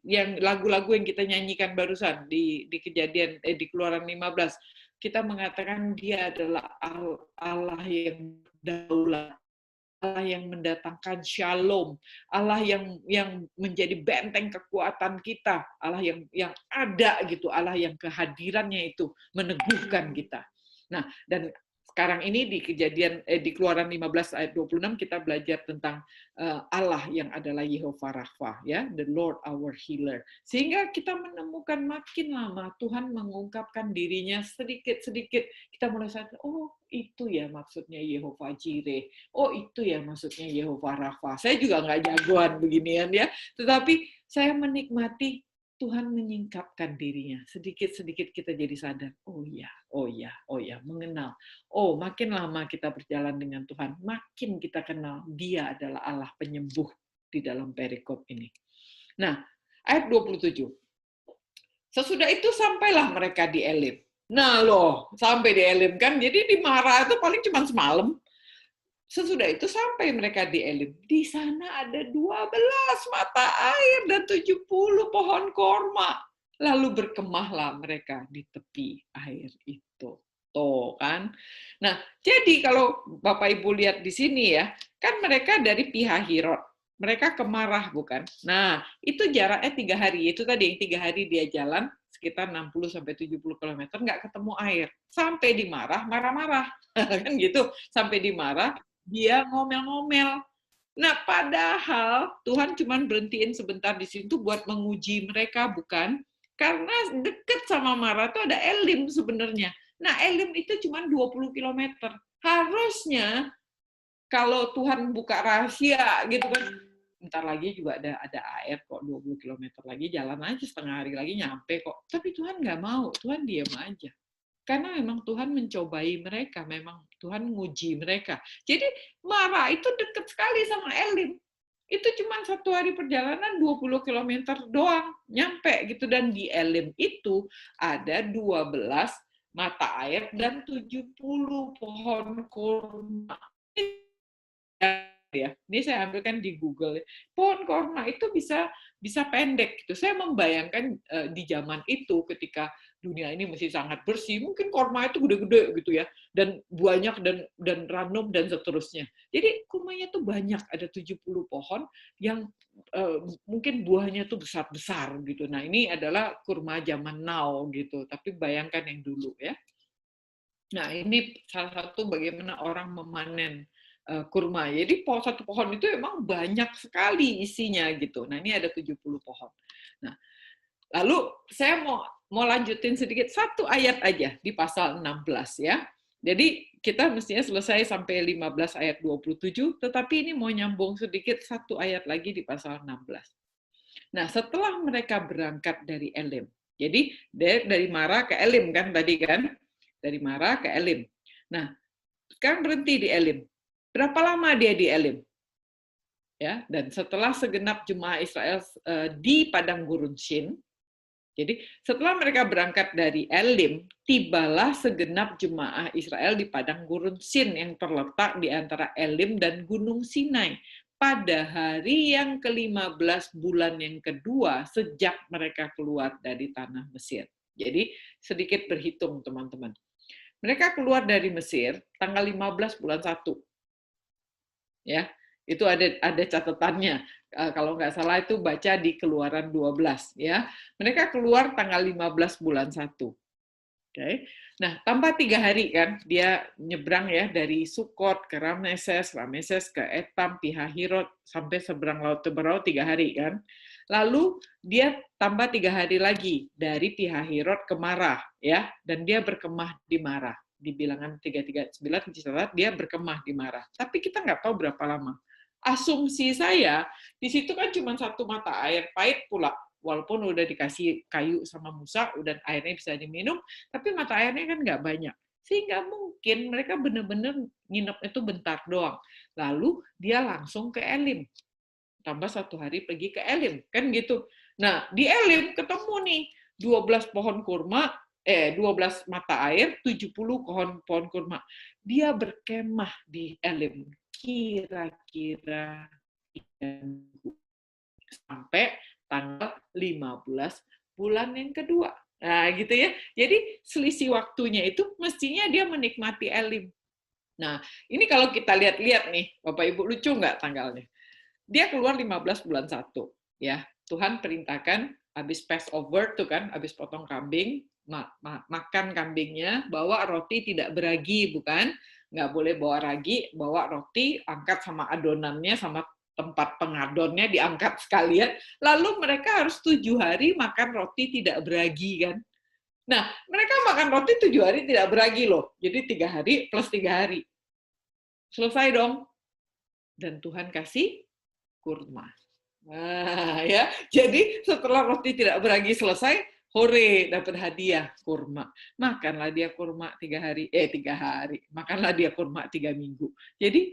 Speaker 1: yang lagu-lagu yang kita nyanyikan barusan di kejadian di Keluaran 15, kita mengatakan dia adalah Allah yang daulat, Allah yang mendatangkan shalom, Allah yang menjadi benteng kekuatan kita, Allah yang ada gitu, Allah yang kehadirannya itu meneguhkan kita. Nah, dan sekarang ini di kejadian di Keluaran 15 ayat 26 kita belajar tentang Allah yang adalah Yehovah Rafa, ya, the Lord our healer. Sehingga kita menemukan makin lama Tuhan mengungkapkan dirinya sedikit-sedikit. Kita mulai sadar, oh itu ya maksudnya Yehovah Jireh. Oh itu ya maksudnya Yehovah Rafa. Saya juga nggak jagoan beginian ya, tetapi saya menikmati Tuhan menyingkapkan dirinya. Sedikit-sedikit kita jadi sadar, oh ya, mengenal. Oh, makin lama kita berjalan dengan Tuhan, makin kita kenal Dia adalah Allah penyembuh di dalam perikop ini. Nah, ayat 27. Sesudah itu sampailah mereka di Elim. Nah loh, sampai di Elim kan, jadi di Mara itu paling cuma semalam. Sesudah itu sampai mereka di Elim. Di sana ada 12 mata air dan 70 pohon korma. Lalu berkemahlah mereka di tepi air itu. Tuh kan. Nah, jadi kalau Bapak Ibu lihat di sini ya, kan mereka dari Pihahirot. Mereka ke Marah bukan? Nah, itu jaraknya 3 hari. Itu tadi yang 3 hari dia jalan sekitar 60-70 km nggak ketemu air. Sampai di Marah, marah-marah. Kan gitu. Sampai di Marah, dia ngomel-ngomel. Nah, padahal Tuhan cuma berhentiin sebentar di situ buat menguji mereka, bukan? Karena deket sama Mara itu ada Elim sebenarnya. Nah, Elim itu cuma 20 km. Harusnya kalau Tuhan buka rahasia gitu kan, bentar lagi juga ada air kok, 20 km lagi, jalan aja setengah hari lagi nyampe kok. Tapi Tuhan nggak mau, Tuhan diam aja. Karena memang Tuhan mencobai mereka, memang Tuhan nguji mereka. Jadi Mara itu dekat sekali sama Elim. Itu cuma 1 hari perjalanan 20 km doang, nyampe gitu. Dan di Elim itu ada 12 mata air dan 70 pohon kurma. Ya, ini saya ambilkan di Google. Pohon korma itu bisa pendek gitu. Saya membayangkan di zaman itu ketika dunia ini masih sangat bersih, mungkin korma itu gede-gede gitu ya, dan banyak dan ranum dan seterusnya. Jadi kurmanya tuh banyak, ada 70 pohon yang mungkin buahnya tuh besar-besar gitu. Nah, ini adalah kurma zaman now gitu, tapi bayangkan yang dulu ya. Nah, ini salah satu bagaimana orang memanen kurma. Jadi satu pohon itu memang banyak sekali isinya gitu. Nah, ini ada 70 pohon. Nah, lalu saya mau lanjutin sedikit satu ayat aja di pasal 16 ya. Jadi kita mestinya selesai sampai 15 ayat 27, tetapi ini mau nyambung sedikit satu ayat lagi di pasal 16. Nah, setelah mereka berangkat dari Elim. Jadi dari Mara ke Elim kan tadi kan? Dari Mara ke Elim. Nah, sekarang berhenti di Elim. Berapa lama dia di Elim? Ya, dan setelah segenap jemaah Israel di padang gurun Shin, jadi setelah mereka berangkat dari Elim, tibalah segenap jemaah Israel di padang gurun Shin yang terletak di antara Elim dan Gunung Sinai pada hari yang ke-15 bulan yang kedua sejak mereka keluar dari tanah Mesir. Jadi sedikit berhitung teman-teman. Mereka keluar dari Mesir tanggal 15 bulan 1. Ya, itu ada catatannya. Kalau nggak salah itu baca di Keluaran 12 ya. Mereka keluar tanggal 15 bulan 1. Oke. Nah, tambah 3 hari kan dia nyebrang ya dari Sukot ke Rameses ke Etam, Pihahirot sampai seberang Laut Teberau 3 hari kan. Lalu dia tambah 3 hari lagi dari Pihahirot ke Marah ya, dan dia berkemah di Marah. Di bilangan 339 dicatat dia berkemah di Marah. Tapi kita nggak tahu berapa lama. Asumsi saya di situ kan cuma satu mata air, pahit pula. walaupun udah dikasih kayu sama Musa, udah airnya bisa diminum, tapi mata airnya kan nggak banyak. Sehingga mungkin mereka benar-benar nginep itu bentar doang. Lalu dia langsung ke Elim. Tambah 1 hari pergi ke Elim, kan gitu. Nah, di Elim ketemu nih 12 pohon kurma, 12 mata air, 70 pohon kurma. Dia berkemah di Elim. Kira-kira sampai tanggal 15 bulan yang kedua. Nah, gitu ya. Jadi selisih waktunya itu mestinya dia menikmati Elim. Nah, ini kalau kita lihat-lihat nih, Bapak Ibu, lucu nggak tanggalnya? Dia keluar 15 bulan 1. Ya, Tuhan perintahkan habis Passover tuh kan, habis potong kambing, makan kambingnya, bawa roti tidak beragi, bukan? Nggak boleh bawa ragi, bawa roti, angkat sama adonannya, sama tempat pengadonnya diangkat sekalian, lalu mereka harus 7 hari makan roti tidak beragi kan. Nah, mereka makan roti 7 hari tidak beragi loh, jadi 3 hari plus 3 hari. Selesai dong. Dan Tuhan kasih kurma. Nah, ya. Jadi setelah roti tidak beragi selesai, hore dapat hadiah kurma. Makanlah dia kurma 3 hari, 3 hari. Makanlah dia kurma 3 minggu. Jadi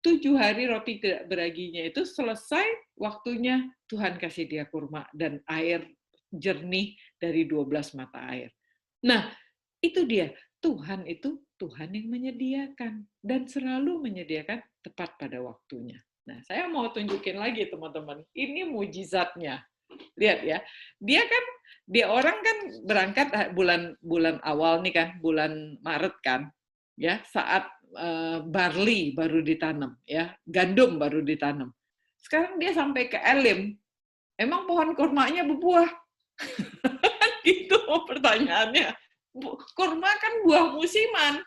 Speaker 1: 7 hari roti tidak beraginya itu selesai waktunya Tuhan kasih dia kurma dan air jernih dari 12 mata air. Nah, itu dia. Tuhan itu Tuhan yang menyediakan dan selalu menyediakan tepat pada waktunya. Nah, saya mau tunjukin lagi teman-teman. Ini mujizatnya. Lihat ya. Dia orang kan berangkat bulan awal nih kan, bulan Maret kan. Ya, saat barley baru ditanam ya, gandum baru ditanam. Sekarang dia sampai ke Elim. Emang pohon kurmanya berbuah? Itu pertanyaannya. Kurma kan buah musiman,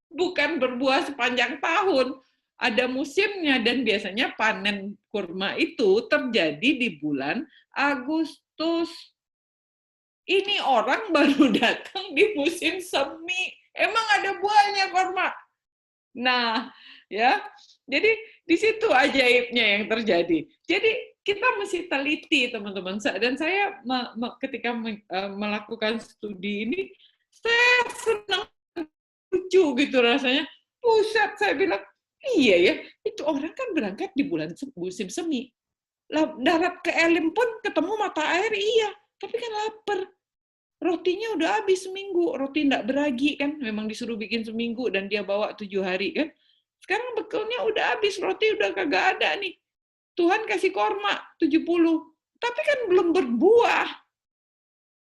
Speaker 1: bukan berbuah sepanjang tahun. Ada musimnya dan biasanya panen kurma itu terjadi di bulan Agustus. Ini orang baru datang di musim semi. Emang ada buahnya kurma? Nah, ya. Jadi di situ ajaibnya yang terjadi. Jadi kita mesti teliti, teman-teman. Dan saya ketika melakukan studi ini, saya senang, lucu gitu rasanya. Buset, saya bilang, iya ya, itu orang kan berangkat di bulan musim semi. Darat ke Elim pun ketemu mata air, iya. Tapi kan lapar. Rotinya udah habis seminggu. Roti enggak beragi kan, memang disuruh bikin seminggu dan dia bawa 7 hari kan. Sekarang bekalnya udah habis, roti udah kagak ada nih. Tuhan kasih korma 70, tapi kan belum berbuah.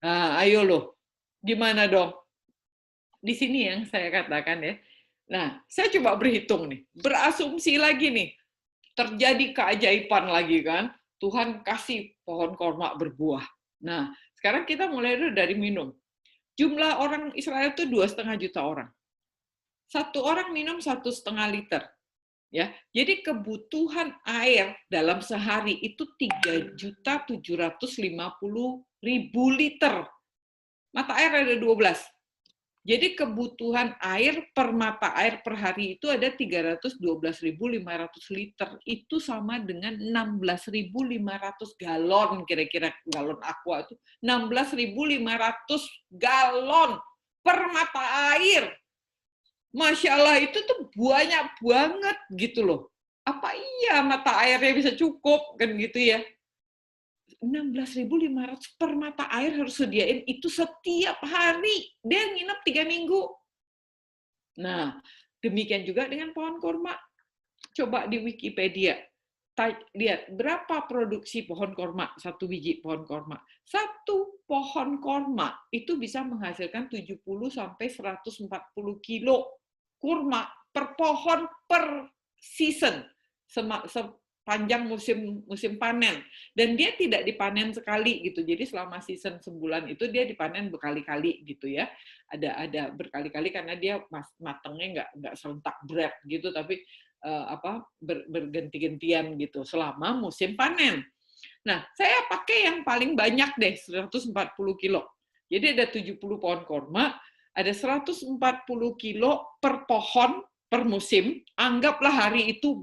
Speaker 1: Nah, ayo loh, gimana dong? Di sini yang saya katakan ya. Nah, saya coba berhitung nih, berasumsi lagi nih, terjadi keajaiban lagi kan, Tuhan kasih pohon korma berbuah. Nah, sekarang kita mulai dari minum. Jumlah orang Israel itu 2,5 juta orang. Satu orang minum 1,5 liter. Ya, jadi kebutuhan air dalam sehari itu 3.750.000 liter. Mata air ada 12. Jadi kebutuhan air per mata air per hari itu ada 312.500 liter. Itu sama dengan 16.500 galon, kira-kira galon aqua itu 16.500 galon per mata air. Masya Allah, itu tuh banyak banget gitu loh. Apa iya mata airnya bisa cukup kan gitu ya? 16.500 per mata air harus sediain itu setiap hari. Dia nginep 3 minggu. Nah, demikian juga dengan pohon kurma. Coba di Wikipedia. Lihat berapa produksi pohon kurma, satu biji pohon kurma. Satu pohon kurma itu bisa menghasilkan 70 sampai 140 kilo kurma per pohon per season. Sepanjang musim panen, dan dia tidak dipanen sekali gitu. Jadi selama season sebulan itu dia dipanen berkali-kali gitu ya. Ada berkali-kali karena dia matangnya nggak serentak berat gitu, tapi berganti-gantian gitu selama musim panen. Nah, saya pakai yang paling banyak deh, 140 kilo. Jadi ada 70 pohon kurma, ada 140 kilo per pohon per musim, anggaplah hari itu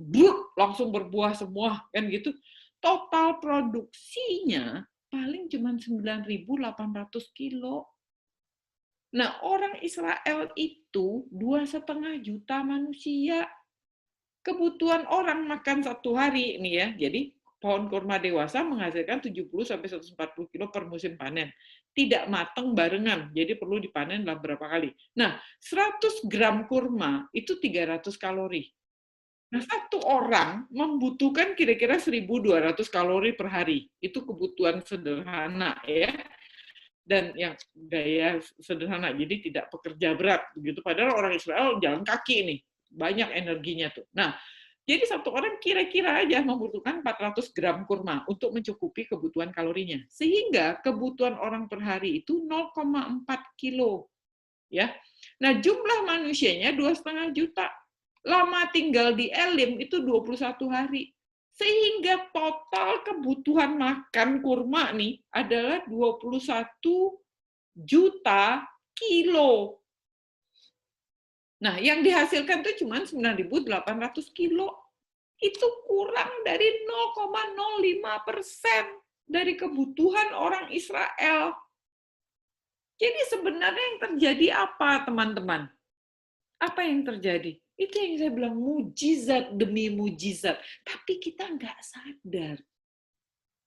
Speaker 1: langsung berbuah semua kan gitu. Total produksinya paling cuma 9.800 kilo. Nah, orang Israel itu 2,5 juta manusia. Kebutuhan orang makan satu hari ini ya. Jadi pohon kurma dewasa menghasilkan 70 sampai 140 kilo per musim panen. Tidak matang barengan, jadi perlu dipanen dalam berapa kali. Nah, 100 gram kurma itu 300 kalori. Nah, satu orang membutuhkan kira-kira 1.200 kalori per hari. Itu kebutuhan sederhana ya. Dan yang gaya sederhana, jadi tidak pekerja berat begitu. Padahal orang Israel jalan kaki nih, banyak energinya tuh. Nah, jadi satu orang kira-kira aja membutuhkan 400 gram kurma untuk mencukupi kebutuhan kalorinya. Sehingga kebutuhan orang per hari itu 0,4 kilo. Ya. Nah, jumlah manusianya 2,5 juta. Lama tinggal di Elim itu 21 hari. Sehingga total kebutuhan makan kurma nih adalah 21 juta kilo. Nah, yang dihasilkan itu cuma 9.800 kilo. Itu kurang dari 0,05% dari kebutuhan orang Israel. Jadi sebenarnya yang terjadi apa, teman-teman? Apa yang terjadi? Itu yang saya bilang, mujizat demi mujizat. Tapi kita nggak sadar.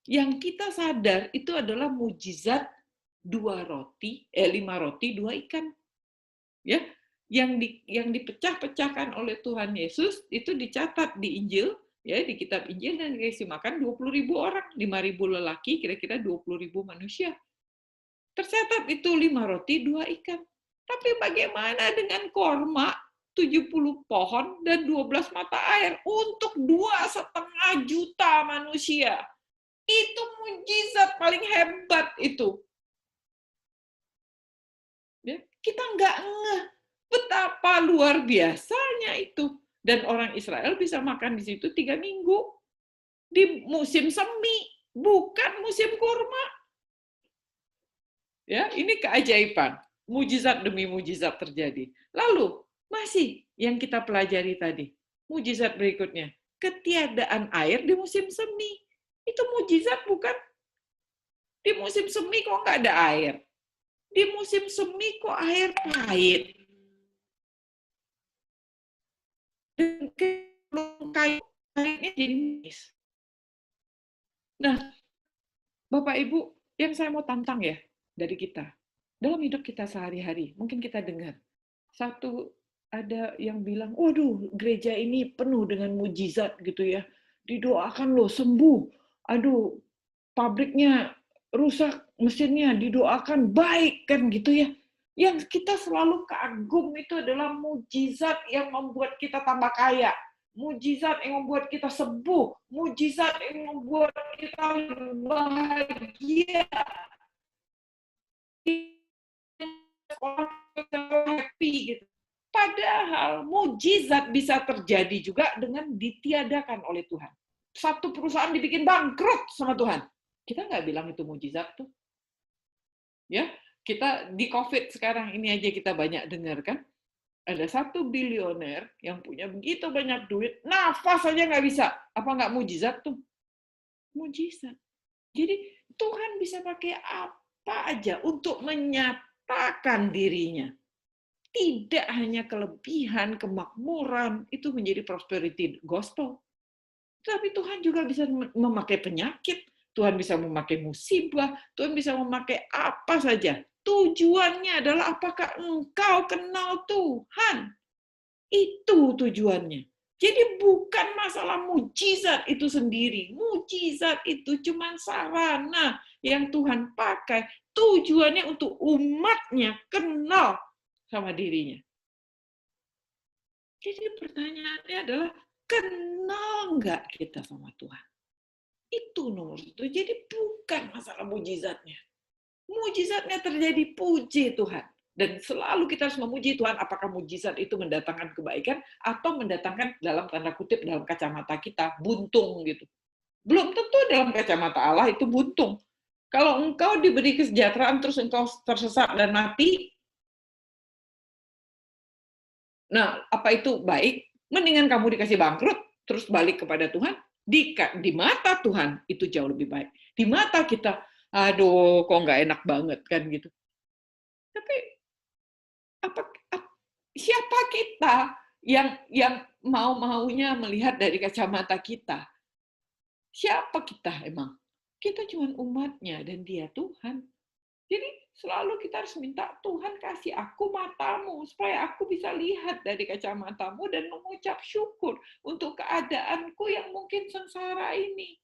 Speaker 1: Yang kita sadar itu adalah mujizat 5 roti, 2 ikan. Ya, yang dipecah-pecahkan oleh Tuhan Yesus itu dicatat di Injil, ya, di kitab Injil, dan dikasih makan 20.000 orang, 5.000 lelaki, kira-kira 20.000 manusia. Tercatat itu 5 roti, 2 ikan. Tapi bagaimana dengan korma 70 pohon dan 12 mata air untuk 2,5 juta manusia? Itu mujizat paling hebat itu. Ya, kita nggak ngeh betapa luar biasanya itu. Dan orang Israel bisa makan di situ 3 minggu. Di musim semi, bukan musim kurma. Ya, ini keajaiban. Mujizat demi mujizat terjadi. Lalu, masih yang kita pelajari tadi. Mujizat berikutnya. Ketiadaan air di musim semi. Itu mujizat bukan? Di musim semi kok nggak ada air? Di musim semi kok air pahit? Dan kayaknya jadi manis. Nah, Bapak Ibu, yang saya mau tantang ya dari kita. Dalam hidup kita sehari-hari, mungkin kita dengar. Satu, ada yang bilang, waduh, gereja ini penuh dengan mujizat gitu ya. Didoakan loh, sembuh. Aduh, pabriknya rusak, mesinnya didoakan baik kan gitu ya. Yang kita selalu kagum itu adalah mujizat yang membuat kita tambah kaya. Mujizat yang membuat kita sembuh. Mujizat yang membuat kita bahagia. Orang happy gitu. Padahal mujizat bisa terjadi juga dengan ditiadakan oleh Tuhan. Satu perusahaan dibikin bangkrut sama Tuhan. Kita nggak bilang itu mujizat tuh. Ya, kita di COVID sekarang ini aja kita banyak dengar kan. Ada 1 bilioner yang punya begitu banyak duit, nafas aja nggak bisa. Apa nggak mujizat tuh? Mujizat. Jadi Tuhan bisa pakai apa aja untuk menyatakan dirinya. Tidak hanya kelebihan, kemakmuran, itu menjadi prosperity gospel. Tapi Tuhan juga bisa memakai penyakit, Tuhan bisa memakai musibah, Tuhan bisa memakai apa saja. Tujuannya adalah apakah engkau kenal Tuhan? Itu tujuannya. Jadi bukan masalah mujizat itu sendiri. Mujizat itu cuma sarana yang Tuhan pakai. Tujuannya untuk umatnya kenal sama dirinya. Jadi pertanyaannya adalah, kenal nggak kita sama Tuhan? Itu nomor satu. Jadi bukan masalah mujizatnya. Mujizatnya terjadi, puji Tuhan. Dan selalu kita harus memuji Tuhan, apakah mujizat itu mendatangkan kebaikan atau mendatangkan dalam tanda kutip dalam kacamata kita buntung gitu. Belum tentu dalam kacamata Allah itu buntung. Kalau engkau diberi kesejahteraan terus engkau tersesat dan mati, nah apa itu baik? Mendingan kamu dikasih bangkrut terus balik kepada Tuhan. Di mata Tuhan itu jauh lebih baik. Di mata kita, Aduh, kok nggak enak banget kan gitu. Tapi apa, siapa kita yang mau-maunya melihat dari kacamata kita? Siapa kita emang? Kita cuma umatnya dan dia Tuhan. Jadi selalu kita harus minta, Tuhan kasih aku matamu supaya aku bisa lihat dari kacamatamu dan mengucap syukur untuk keadaanku yang mungkin sengsara ini,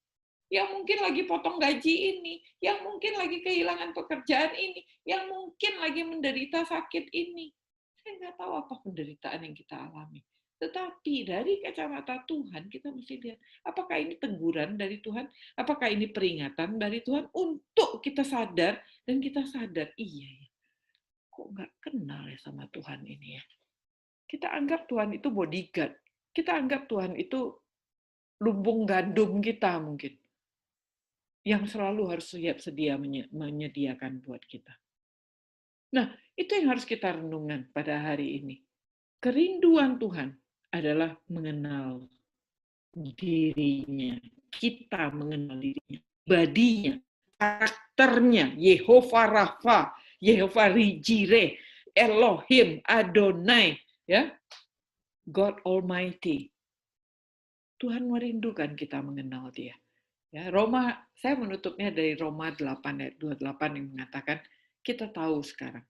Speaker 1: yang mungkin lagi potong gaji ini, yang mungkin lagi kehilangan pekerjaan ini, yang mungkin lagi menderita sakit ini. Saya nggak tahu apa penderitaan yang kita alami. Tetapi dari kacamata Tuhan, kita mesti lihat, apakah ini teguran dari Tuhan? Apakah ini peringatan dari Tuhan untuk kita sadar, dan kita sadar, iya ya, kok nggak kenal ya sama Tuhan ini ya. Kita anggap Tuhan itu bodyguard. Kita anggap Tuhan itu lumbung gandum kita mungkin, yang selalu harus siap sedia menyediakan buat kita. Nah, itu yang harus kita renungkan pada hari ini. Kerinduan Tuhan adalah mengenal dirinya. Kita mengenal dirinya, badinya, karakternya, Yehova Rafa, Yehova Jireh, Elohim, Adonai, ya, God Almighty. Tuhan merindukan kita mengenal Dia. Ya, saya menutupnya dari Roma 8 ayat 28 yang mengatakan, kita tahu sekarang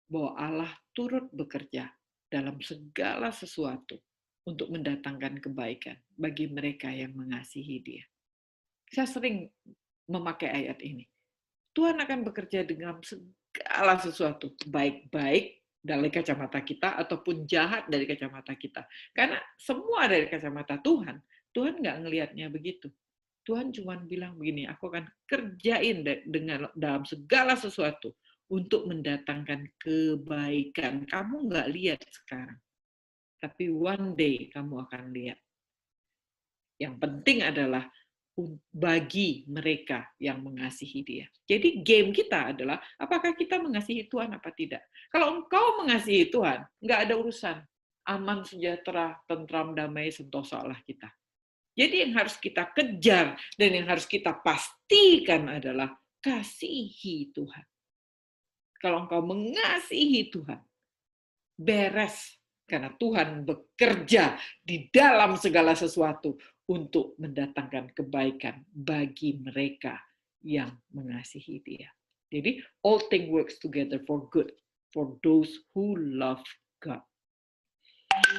Speaker 1: bahwa Allah turut bekerja dalam segala sesuatu untuk mendatangkan kebaikan bagi mereka yang mengasihi Dia. Saya sering memakai ayat ini. Tuhan akan bekerja dengan segala sesuatu, baik-baik dari kacamata kita ataupun jahat dari kacamata kita. Karena semua dari kacamata Tuhan, Tuhan nggak ngelihatnya begitu. Tuhan cuma bilang begini, aku akan kerjain dengan dalam segala sesuatu untuk mendatangkan kebaikan. Kamu nggak lihat sekarang, tapi one day kamu akan lihat. Yang penting adalah bagi mereka yang mengasihi Dia. Jadi game kita adalah apakah kita mengasihi Tuhan apa tidak. Kalau engkau mengasihi Tuhan, nggak ada urusan. Aman, sejahtera, tentram, damai, sentosa Allah kita. Jadi yang harus kita kejar dan yang harus kita pastikan adalah kasihi Tuhan. Kalau engkau mengasihi Tuhan, beres. Karena Tuhan bekerja di dalam segala sesuatu untuk mendatangkan kebaikan bagi mereka yang mengasihi Dia. Jadi, all things works together for good for those who love God.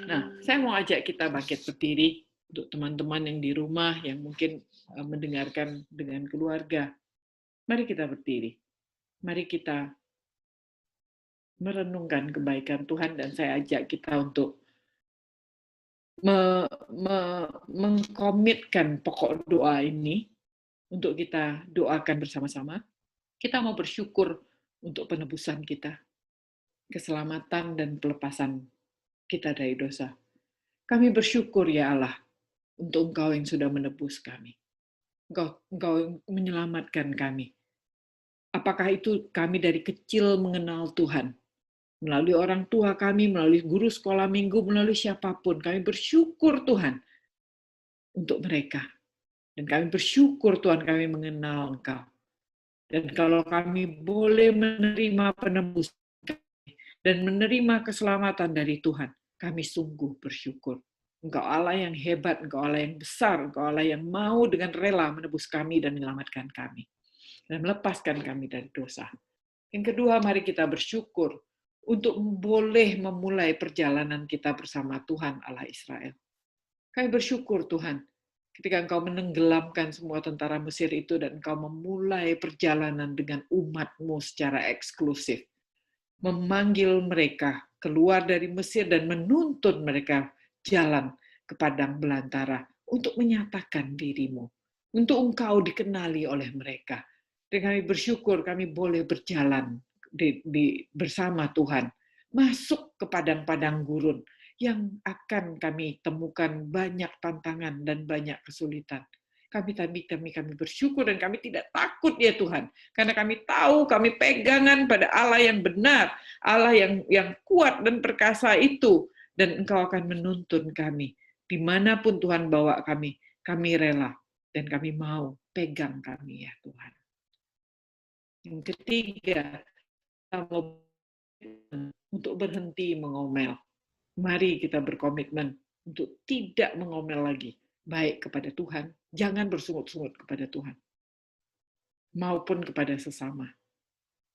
Speaker 1: Nah, saya mau ajak kita bangkit berdiri untuk teman-teman yang di rumah yang mungkin mendengarkan dengan keluarga. Mari kita berdiri. Mari kita merenungkan kebaikan Tuhan dan saya ajak kita untuk mengkomitkan pokok doa ini untuk kita doakan bersama-sama. Kita mau bersyukur untuk penebusan kita, keselamatan dan pelepasan kita dari dosa. Kami bersyukur ya Allah untuk Engkau yang sudah menebus kami. Engkau menyelamatkan kami. Apakah itu kami dari kecil mengenal Tuhan, melalui orang tua kami, melalui guru sekolah minggu, melalui siapapun, kami bersyukur Tuhan untuk mereka. Dan kami bersyukur Tuhan kami mengenal Engkau. Dan kalau kami boleh menerima penebusan dan menerima keselamatan dari Tuhan, kami sungguh bersyukur. Engkau Allah yang hebat, Engkau Allah yang besar, Engkau Allah yang mau dengan rela menebus kami dan menyelamatkan kami. Dan melepaskan kami dari dosa. Yang kedua, mari kita bersyukur untuk boleh memulai perjalanan kita bersama Tuhan Allah Israel. Kami bersyukur Tuhan, ketika Engkau menenggelamkan semua tentara Mesir itu dan Engkau memulai perjalanan dengan umat-Mu secara eksklusif. Memanggil mereka keluar dari Mesir dan menuntun mereka jalan ke padang belantara untuk menyatakan diri-Mu. Untuk Engkau dikenali oleh mereka. Dan kami bersyukur kami boleh berjalan bersama Tuhan. Masuk ke padang-padang gurun yang akan kami temukan banyak tantangan dan banyak kesulitan. Kami bersyukur dan kami tidak takut ya Tuhan, karena kami tahu kami pegangan pada Allah yang benar, Allah yang kuat dan perkasa itu, dan Engkau akan menuntun kami dimanapun Tuhan bawa kami rela dan kami mau pegang kami ya Tuhan. Yang ketiga, kita mau untuk berhenti mengomel. Mari kita berkomitmen untuk tidak mengomel lagi, baik kepada Tuhan, jangan bersungut-sungut kepada Tuhan, maupun kepada sesama.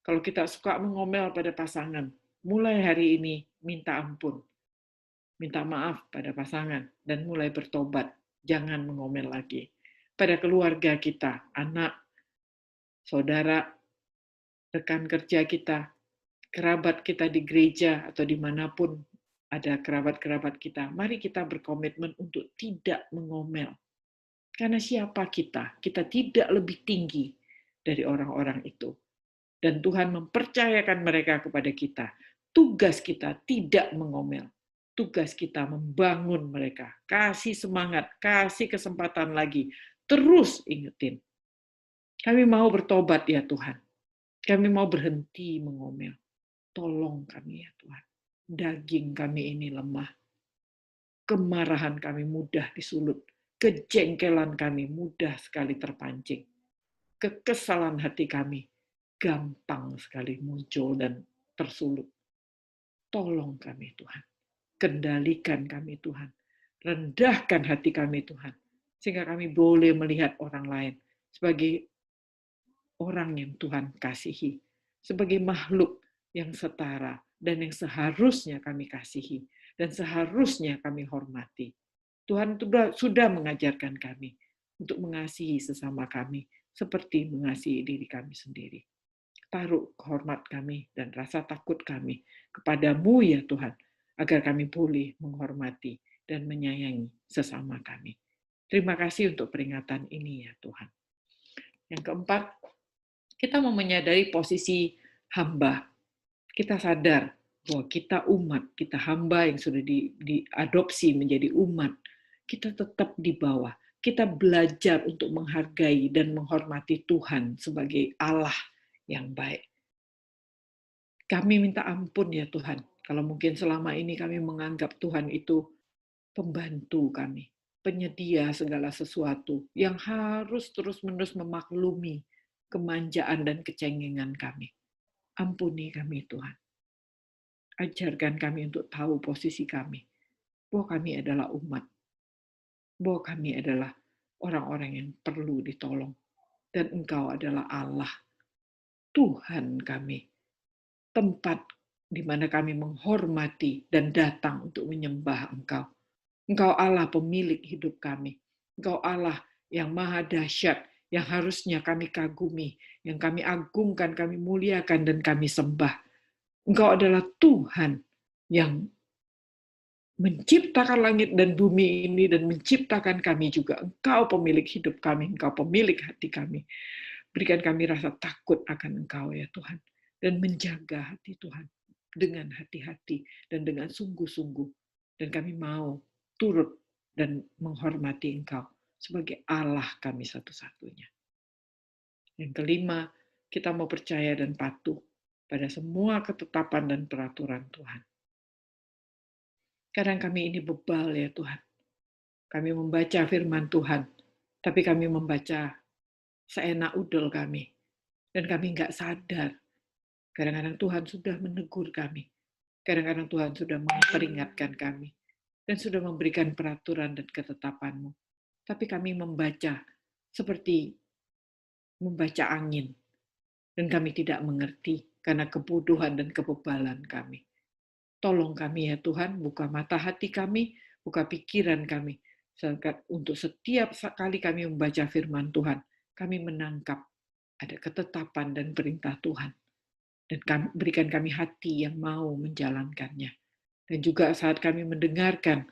Speaker 1: Kalau kita suka mengomel pada pasangan, mulai hari ini minta ampun, minta maaf pada pasangan, dan mulai bertobat. Jangan mengomel lagi. Pada keluarga kita, anak, saudara, rekan kerja kita, kerabat kita di gereja atau dimanapun ada kerabat-kerabat kita, mari kita berkomitmen untuk tidak mengomel. Karena siapa kita? Kita tidak lebih tinggi dari orang-orang itu. Dan Tuhan mempercayakan mereka kepada kita. Tugas kita tidak mengomel. Tugas kita membangun mereka. Kasih semangat, kasih kesempatan lagi. Terus ingetin. Kami mau bertobat ya Tuhan. Kami mau berhenti mengomel. Tolong kami ya Tuhan. Daging kami ini lemah. Kemarahan kami mudah disulut. Kejengkelan kami mudah sekali terpancing. Kekesalan hati kami gampang sekali muncul dan tersulut. Tolong kami Tuhan. Kendalikan kami Tuhan. Rendahkan hati kami Tuhan. Sehingga kami boleh melihat orang lain sebagai orang yang Tuhan kasihi. Sebagai makhluk yang setara dan yang seharusnya kami kasihi. Dan seharusnya kami hormati. Tuhan sudah mengajarkan kami untuk mengasihi sesama kami seperti mengasihi diri kami sendiri. Taruh hormat kami dan rasa takut kami kepadamu ya Tuhan, agar kami boleh menghormati dan menyayangi sesama kami. Terima kasih untuk peringatan ini ya Tuhan. Yang keempat, kita mau menyadari posisi hamba. Kita sadar bahwa kita umat, kita hamba yang sudah diadopsi menjadi umat. Kita tetap di bawah. Kita belajar untuk menghargai dan menghormati Tuhan sebagai Allah yang baik. Kami minta ampun ya Tuhan, kalau mungkin selama ini kami menganggap Tuhan itu pembantu kami, penyedia segala sesuatu yang harus terus-menerus memaklumi kemanjaan dan kecengengan kami. Ampuni kami Tuhan. Ajarkan kami untuk tahu posisi kami, bahwa kami adalah umat, bahwa kami adalah orang-orang yang perlu ditolong, dan Engkau adalah Allah, Tuhan kami, tempat di mana kami menghormati dan datang untuk menyembah Engkau. Engkau Allah pemilik hidup kami. Engkau Allah yang maha dahsyat, yang harusnya kami kagumi, yang kami agungkan, kami muliakan, dan kami sembah. Engkau adalah Tuhan yang menciptakan langit dan bumi ini dan menciptakan kami juga. Engkau pemilik hidup kami, Engkau pemilik hati kami. Berikan kami rasa takut akan Engkau ya Tuhan. Dan menjaga hati Tuhan dengan hati-hati dan dengan sungguh-sungguh. Dan kami mau turut dan menghormati Engkau sebagai Allah kami satu-satunya. Yang kelima, kita mau percaya dan patuh pada semua ketetapan dan peraturan Tuhan. Kadang kami ini bebal ya Tuhan. Kami membaca firman Tuhan, tapi kami membaca seenak udel kami. Dan kami nggak sadar. Kadang-kadang Tuhan sudah menegur kami. Kadang-kadang Tuhan sudah memperingatkan kami. Dan sudah memberikan peraturan dan ketetapan-Mu. Tapi kami membaca seperti membaca angin. Dan kami tidak mengerti karena kebodohan dan kebebalan kami. Tolong kami ya Tuhan, buka mata hati kami, buka pikiran kami. Untuk setiap kali kami membaca firman Tuhan, kami menangkap ada ketetapan dan perintah Tuhan. Dan berikan kami hati yang mau menjalankannya. Dan juga saat kami mendengarkan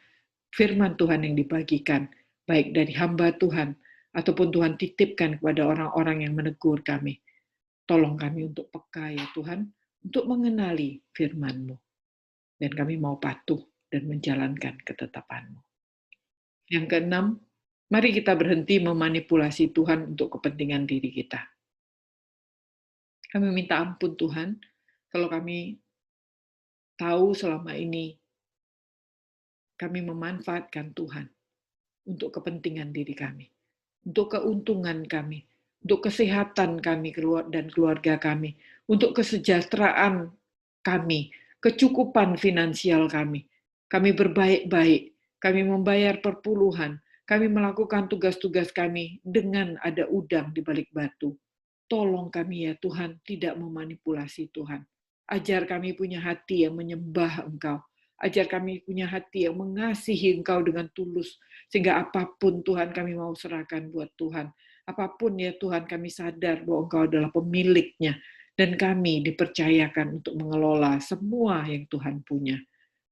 Speaker 1: firman Tuhan yang dibagikan, baik dari hamba Tuhan, ataupun Tuhan titipkan kepada orang-orang yang menegur kami. Tolong kami untuk peka ya Tuhan, untuk mengenali firman-Mu. Dan kami mau patuh dan menjalankan ketetapan-Mu. Yang keenam, mari kita berhenti memanipulasi Tuhan untuk kepentingan diri kita. Kami minta ampun Tuhan, kalau kami tahu selama ini kami memanfaatkan Tuhan untuk kepentingan diri kami, untuk keuntungan kami, untuk kesehatan kami dan keluarga kami, untuk kesejahteraan kami, kecukupan finansial kami. Kami berbaik-baik, kami membayar perpuluhan, kami melakukan tugas-tugas kami dengan ada udang di balik batu. Tolong kami ya Tuhan, tidak memanipulasi Tuhan. Ajar kami punya hati yang menyembah Engkau. Ajar kami punya hati yang mengasihi Engkau dengan tulus. Sehingga apapun Tuhan kami mau serahkan buat Tuhan. Apapun ya Tuhan, kami sadar bahwa Engkau adalah pemiliknya. Dan kami dipercayakan untuk mengelola semua yang Tuhan punya.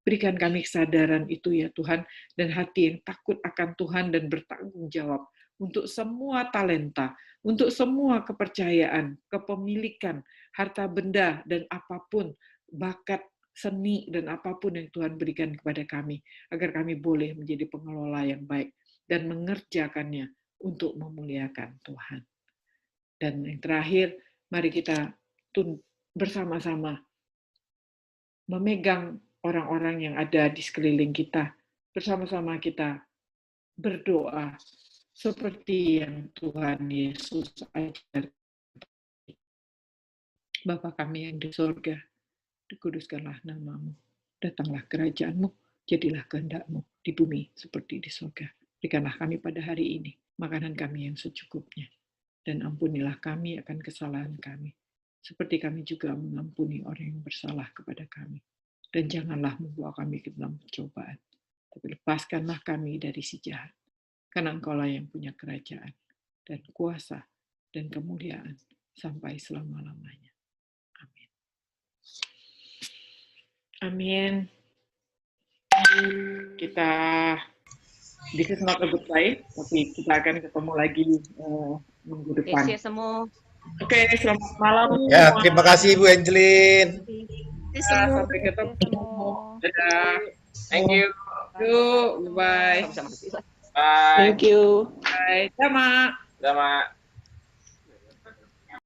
Speaker 1: Berikan kami kesadaran itu ya Tuhan, dan hati yang takut akan Tuhan dan bertanggung jawab untuk semua talenta, untuk semua kepercayaan, kepemilikan, harta benda, dan apapun, bakat, seni, dan apapun yang Tuhan berikan kepada kami, agar kami boleh menjadi pengelola yang baik dan mengerjakannya untuk memuliakan Tuhan. Dan yang terakhir, mari kita bersama-sama memegang orang-orang yang ada di sekeliling kita. Bersama-sama kita berdoa seperti yang Tuhan Yesus ajar. Bapa kami yang di surga, dikuduskanlah namamu. Datanglah kerajaanmu, jadilah kehendak-mu di bumi seperti di surga. Berikanlah kami pada hari ini makanan kami yang secukupnya. Dan ampunilah kami akan kesalahan kami, seperti kami juga mengampuni orang yang bersalah kepada kami. Dan janganlah membawa kami ke dalam pencobaan, tapi lepaskanlah kami dari si jahat. Karena Engkaulah yang punya kerajaan, dan kuasa, dan kemuliaan, sampai selama-lamanya. Amin. Amin. Kita this is not a good time, tapi kita akan ketemu lagi minggu depan.
Speaker 2: Yes, semua.
Speaker 1: Oke, selamat malam.
Speaker 3: Ya, terima kasih Bu Angelin.
Speaker 1: Ya, sampai ketemu. Dadah. Thank you. Bye.
Speaker 4: Bye.
Speaker 1: Thank you. Bye. Sama.
Speaker 4: Sama.